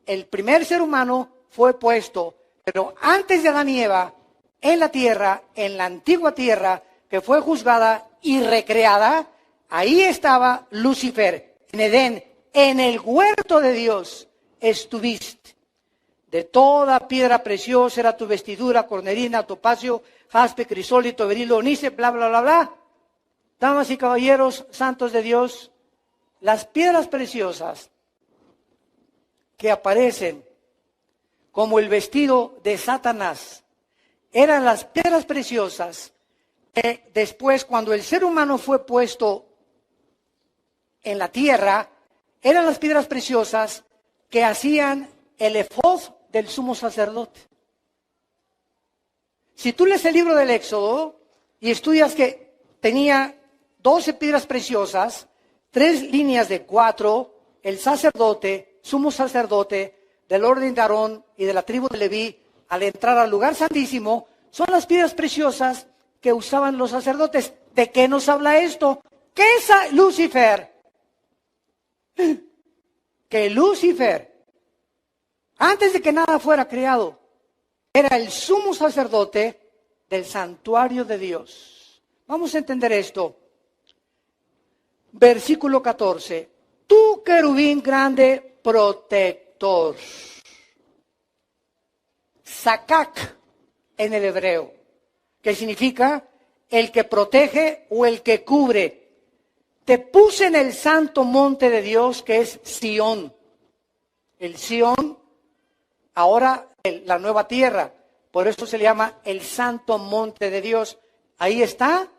el primer ser humano fue puesto, pero antes de Adán y Eva, en la tierra, en la antigua tierra, que fue juzgada y recreada, ahí estaba Lucifer, en Edén, en el huerto de Dios estuviste. De toda piedra preciosa era tu vestidura, cornerina, topacio, jaspe, crisólito, berilo, onice, bla, bla, bla, bla. Damas y caballeros, santos de Dios, las piedras preciosas que aparecen como el vestido de Satanás, eran las piedras preciosas que después, cuando el ser humano fue puesto en la tierra, eran las piedras preciosas que hacían el efod del sumo sacerdote. Si tú lees el libro del Éxodo y estudias que tenía 12 piedras preciosas, 3 líneas de 4, el sacerdote sumo sacerdote del orden de Aarón y de la tribu de Leví, al entrar al lugar santísimo, son las piedras preciosas que usaban los sacerdotes. ¿De qué nos habla esto? ¿Qué es Lucifer? Que Lucifer, antes de que nada fuera creado, era el sumo sacerdote del santuario de Dios. Vamos a entender esto. Versículo 14. Tú, querubín grande, protector. Sakak en el hebreo, que significa el que protege o el que cubre. Te puse en el santo monte de Dios, que es Sión. El Sión, ahora la nueva tierra. Por eso se le llama el santo monte de Dios. Ahí está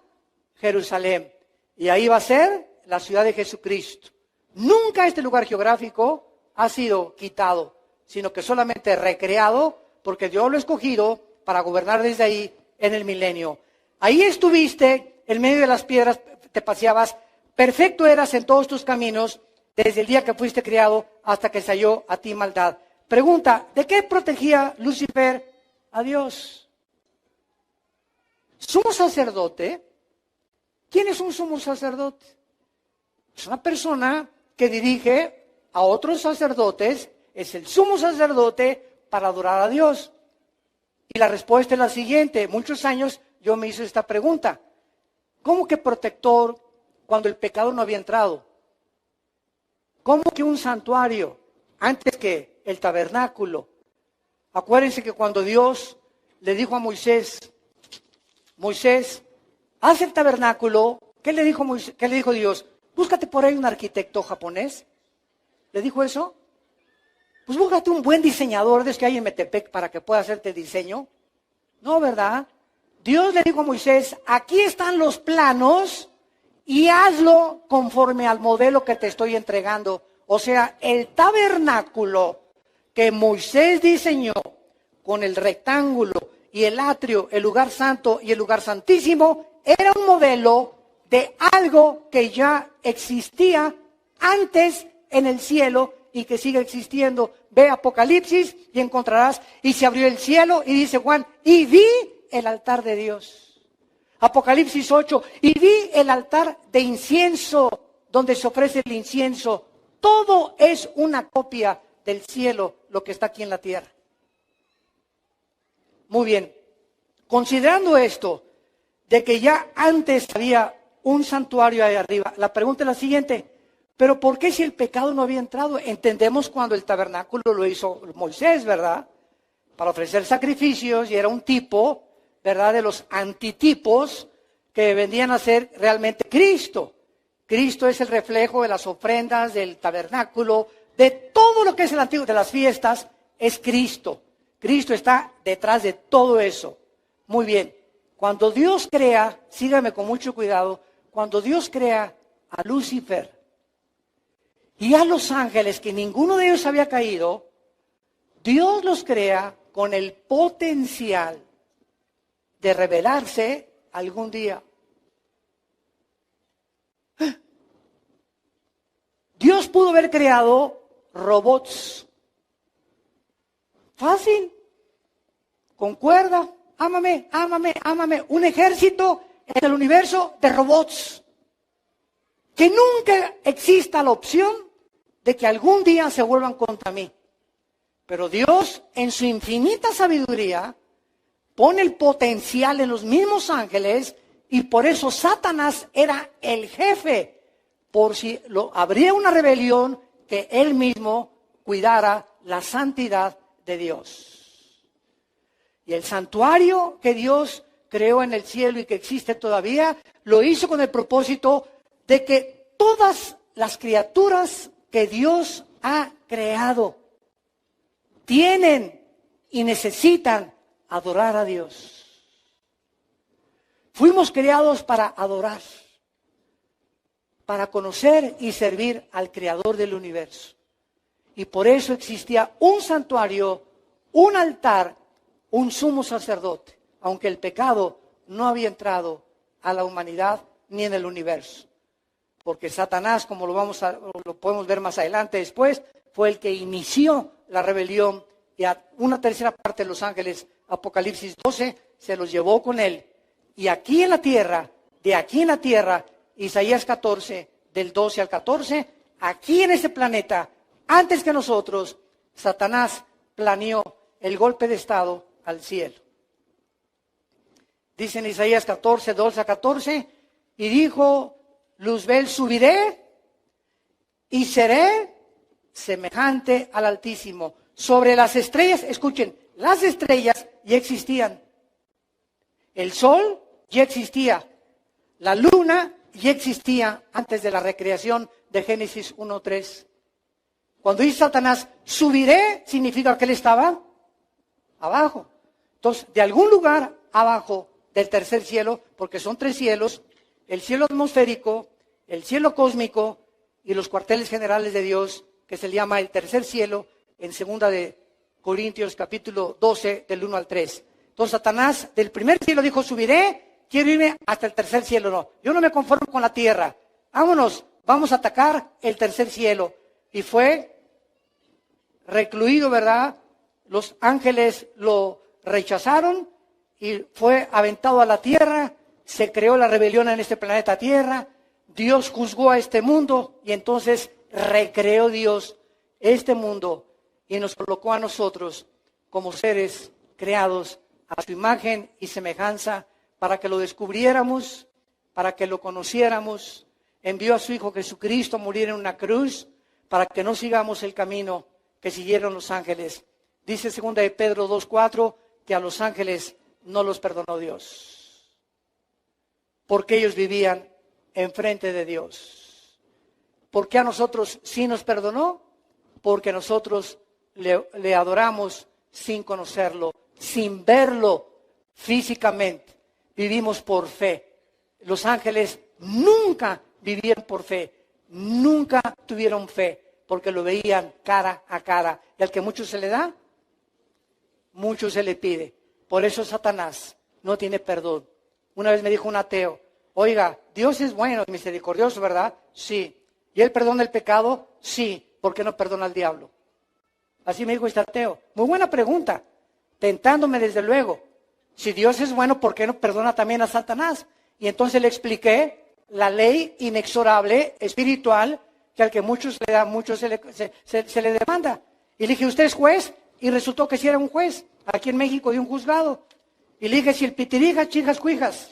Jerusalén. Y ahí va a ser la ciudad de Jesucristo. Nunca este lugar geográfico ha sido quitado, sino que solamente recreado, porque Dios lo ha escogido para gobernar desde ahí en el milenio. Ahí estuviste, en medio de las piedras te paseabas, perfecto eras en todos tus caminos, desde el día que fuiste criado hasta que se halló a ti maldad. Pregunta, ¿de qué protegía Lucifer a Dios? ¿Sumo sacerdote? ¿Quién es un sumo sacerdote? Es una persona que dirige a otros sacerdotes, es el sumo sacerdote para adorar a Dios. Y la respuesta es la siguiente. Muchos años yo me hice esta pregunta. ¿Cómo que protector cuando el pecado no había entrado? ¿Cómo que un santuario antes que el tabernáculo? Acuérdense que cuando Dios le dijo a Moisés, Moisés, haz el tabernáculo, ¿qué le dijo Moisés? ¿Qué le dijo Dios? Búscate por ahí un arquitecto japonés. ¿Le dijo eso? Pues búscate un buen diseñador de los que hay en Metepec para que pueda hacerte el diseño. No, ¿verdad? Dios le dijo a Moisés, aquí están los planos y hazlo conforme al modelo que te estoy entregando. O sea, el tabernáculo que Moisés diseñó con el rectángulo y el atrio, el lugar santo y el lugar santísimo, era un modelo de algo que ya existía antes en el cielo y que sigue existiendo. Ve Apocalipsis y encontrarás, y se abrió el cielo y dice Juan, y vi el altar de Dios. Apocalipsis 8, y vi el altar de incienso, donde se ofrece el incienso. Todo es una copia del cielo, lo que está aquí en la tierra. Muy bien, considerando esto, de que ya antes había un santuario ahí arriba, la pregunta es la siguiente, ¿pero por qué si el pecado no había entrado? Entendemos cuando el tabernáculo lo hizo Moisés, ¿verdad? Para ofrecer sacrificios, y era un tipo, ¿verdad?, de los antitipos que vendrían a ser realmente Cristo. Cristo es el reflejo de las ofrendas, del tabernáculo, de todo lo que es el antiguo, de las fiestas, es Cristo. Cristo está detrás de todo eso. Muy bien, cuando Dios crea, sígame con mucho cuidado, cuando Dios crea a Lucifer y a los ángeles, que ninguno de ellos había caído, Dios los crea con el potencial de revelarse algún día. Dios pudo haber creado robots. Fácil. Con cuerda. Ámame, ámame, ámame. Un ejército en el universo de robots. Que nunca exista la opción de que algún día se vuelvan contra mí. Pero Dios, en su infinita sabiduría, pone el potencial en los mismos ángeles, y por eso Satanás era el jefe. Por si habría una rebelión, que él mismo cuidara la santidad de Dios. Y el santuario que Dios creó en el cielo y que existe todavía, lo hizo con el propósito de que todas las criaturas que Dios ha creado tienen y necesitan adorar a Dios. Fuimos creados para adorar, para conocer y servir al Creador del universo. Y por eso existía un santuario, un altar, un sumo sacerdote, aunque el pecado no había entrado a la humanidad ni en el universo. porque Satanás, como lo podemos ver más adelante después, fue el que inició la rebelión y a una tercera parte de los ángeles, Apocalipsis 12, se los llevó con él. Y aquí en la tierra, Isaías 14, del 12 al 14, aquí en este planeta, antes que nosotros, Satanás planeó el golpe de estado al cielo. Dice en Isaías 14, 12 a 14, y dijo Luzbel, subiré y seré semejante al Altísimo. Sobre las estrellas, escuchen, las estrellas ya existían. El sol ya existía. La luna ya existía antes de la recreación de Génesis 1:3. Cuando dice Satanás, subiré, significa que él estaba abajo. Entonces, de algún lugar abajo del tercer cielo, porque son 3 cielos, el cielo atmosférico, el cielo cósmico y los cuarteles generales de Dios, que se le llama el tercer cielo, en 2 de Corintios capítulo 12, del 1 al 3. Entonces Satanás del primer cielo dijo, subiré, quiero irme hasta el tercer cielo. No, yo no me conformo con la tierra. Vámonos, vamos a atacar el tercer cielo. Y fue recluido, ¿verdad? Los ángeles lo rechazaron y fue aventado a la tierra. Se creó la rebelión en este planeta Tierra. Dios juzgó a este mundo y entonces recreó Dios este mundo y nos colocó a nosotros como seres creados a su imagen y semejanza para que lo descubriéramos, para que lo conociéramos. Envió a su Hijo Jesucristo a morir en una cruz para que no sigamos el camino que siguieron los ángeles. Dice 2 de Pedro 2:4 que a los ángeles no los perdonó Dios, porque ellos vivían enfrente de Dios. ¿Por qué a nosotros sí nos perdonó? Porque nosotros le adoramos sin conocerlo, sin verlo físicamente. Vivimos por fe. Los ángeles nunca vivieron por fe, nunca tuvieron fe, porque lo veían cara a cara. Y al que mucho se le da, mucho se le pide. Por eso Satanás no tiene perdón. Una vez me dijo un ateo, oiga, Dios es bueno y misericordioso, ¿verdad? Sí. ¿Y Él perdona el pecado? Sí. ¿Por qué no perdona al diablo? Así me dijo este ateo. Muy buena pregunta, tentándome desde luego. Si Dios es bueno, ¿por qué no perdona también a Satanás? Y entonces le expliqué la ley inexorable, espiritual, que al que mucho se le da, mucho se le demanda. Y le dije, ¿usted es juez? Y resultó que sí era un juez, aquí en México, de un juzgado. Y le dije, si el pitirija, chijas, cuijas,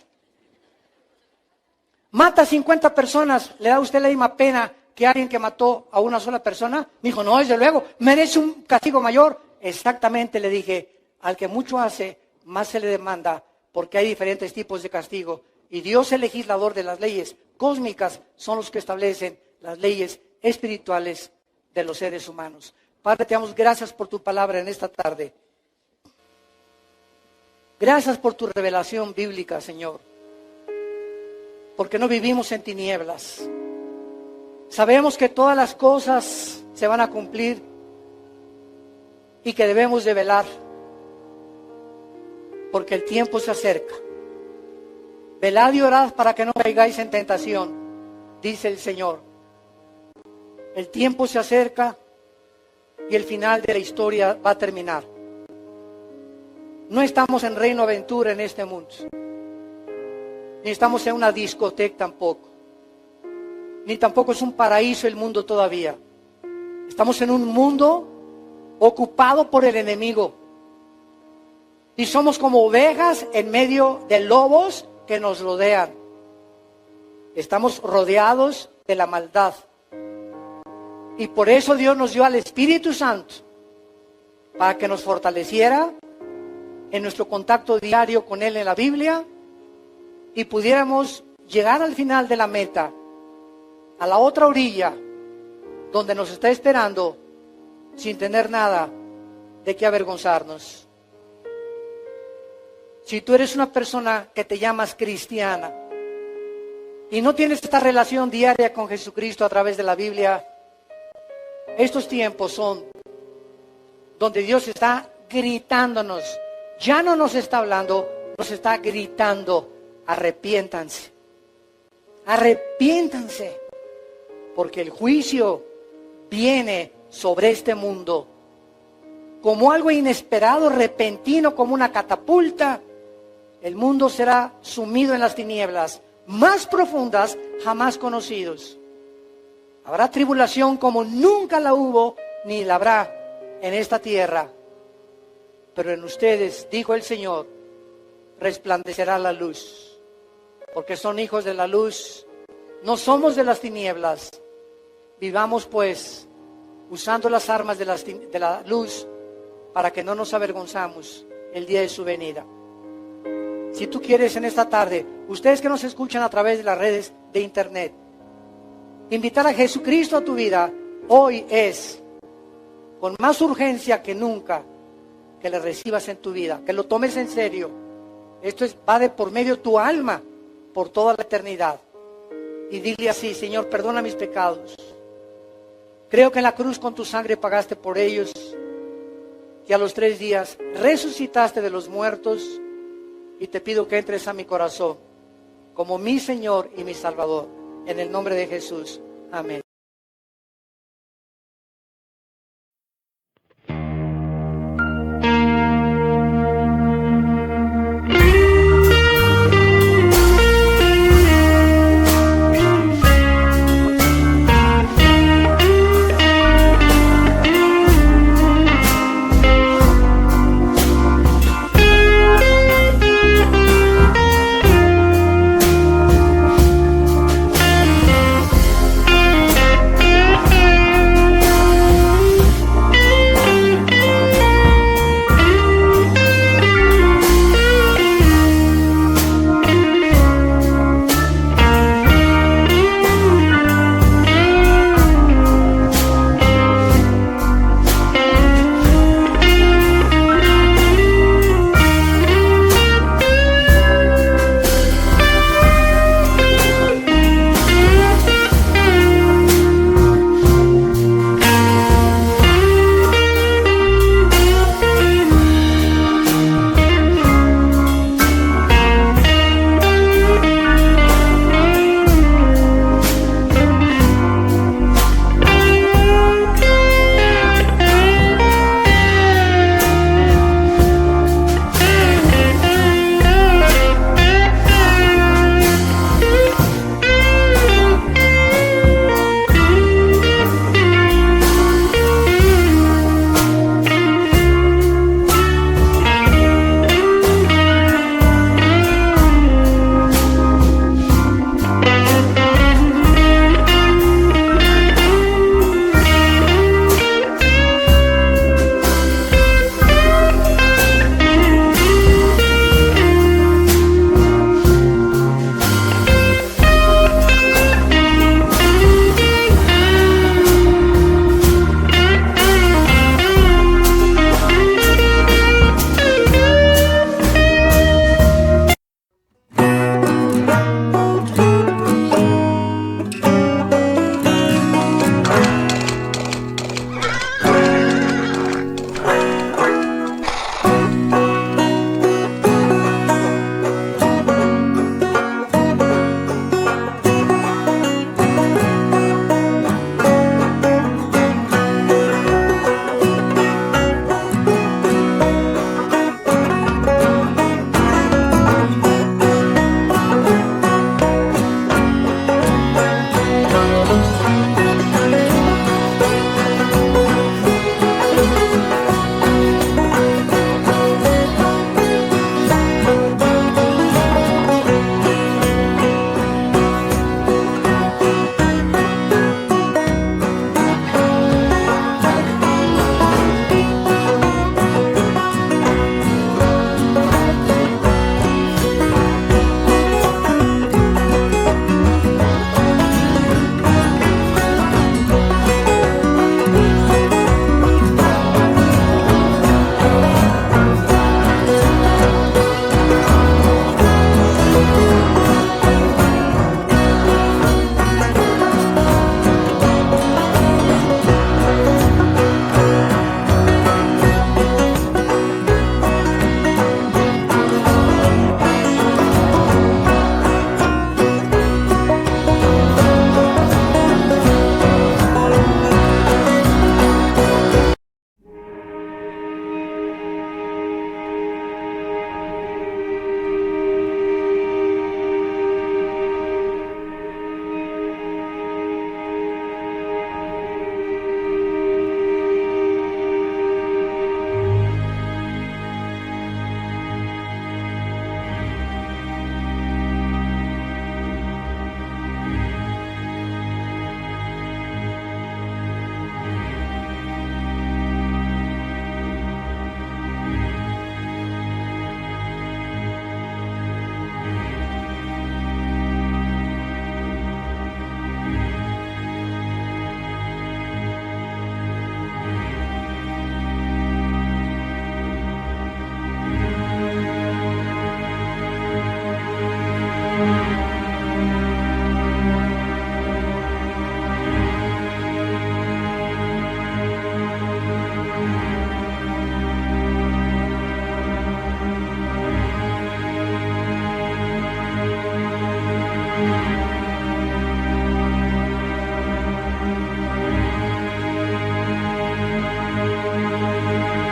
mata a 50 personas, ¿le da a usted la misma pena que alguien que mató a una sola persona? Me dijo, no, desde luego, merece un castigo mayor. Exactamente, le dije, al que mucho hace, más se le demanda, porque hay diferentes tipos de castigo. Y Dios, el legislador de las leyes cósmicas, son los que establecen las leyes espirituales de los seres humanos. Padre, te damos gracias por tu palabra en esta tarde. Gracias por tu revelación bíblica, Señor. Porque no vivimos en tinieblas. Sabemos que todas las cosas se van a cumplir y que debemos de velar. Porque el tiempo se acerca. Velad y orad para que no caigáis en tentación, dice el Señor. El tiempo se acerca y el final de la historia va a terminar. No estamos en Reino Aventura en este mundo. Ni estamos en una discoteca tampoco. Ni tampoco es un paraíso el mundo todavía. Estamos en un mundo ocupado por el enemigo. Y somos como ovejas en medio de lobos que nos rodean. Estamos rodeados de la maldad. Y por eso Dios nos dio al Espíritu Santo, para que nos fortaleciera en nuestro contacto diario con Él en la Biblia y pudiéramos llegar al final de la meta, a la otra orilla, donde nos está esperando, sin tener nada de qué avergonzarnos. Si tú eres una persona que te llamas cristiana y no tienes esta relación diaria con Jesucristo a través de la Biblia, estos tiempos son donde Dios está gritándonos. Ya no nos está hablando, nos está gritando, arrepiéntanse. Arrepiéntanse. porque el juicio viene sobre este mundo como algo inesperado, repentino, como una catapulta. El mundo será sumido en las tinieblas más profundas jamás conocidos. Habrá tribulación como nunca la hubo ni la habrá en esta tierra. Pero en ustedes, dijo el Señor, resplandecerá la luz. Porque son hijos de la luz, no somos de las tinieblas. Vivamos pues usando las armas de la luz para que no nos avergonzamos el día de su venida. Si tú quieres en esta tarde, ustedes que nos escuchan a través de las redes de internet, invitar a Jesucristo a tu vida, hoy es con más urgencia que nunca que le recibas en tu vida, que lo tomes en serio. Esto va de por medio de tu alma por toda la eternidad. Y dile así: Señor, perdona mis pecados. Creo que en la cruz con tu sangre pagaste por ellos, y a los 3 días resucitaste de los muertos, y te pido que entres a mi corazón como mi Señor y mi Salvador. En el nombre de Jesús. Amén.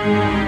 Thank you.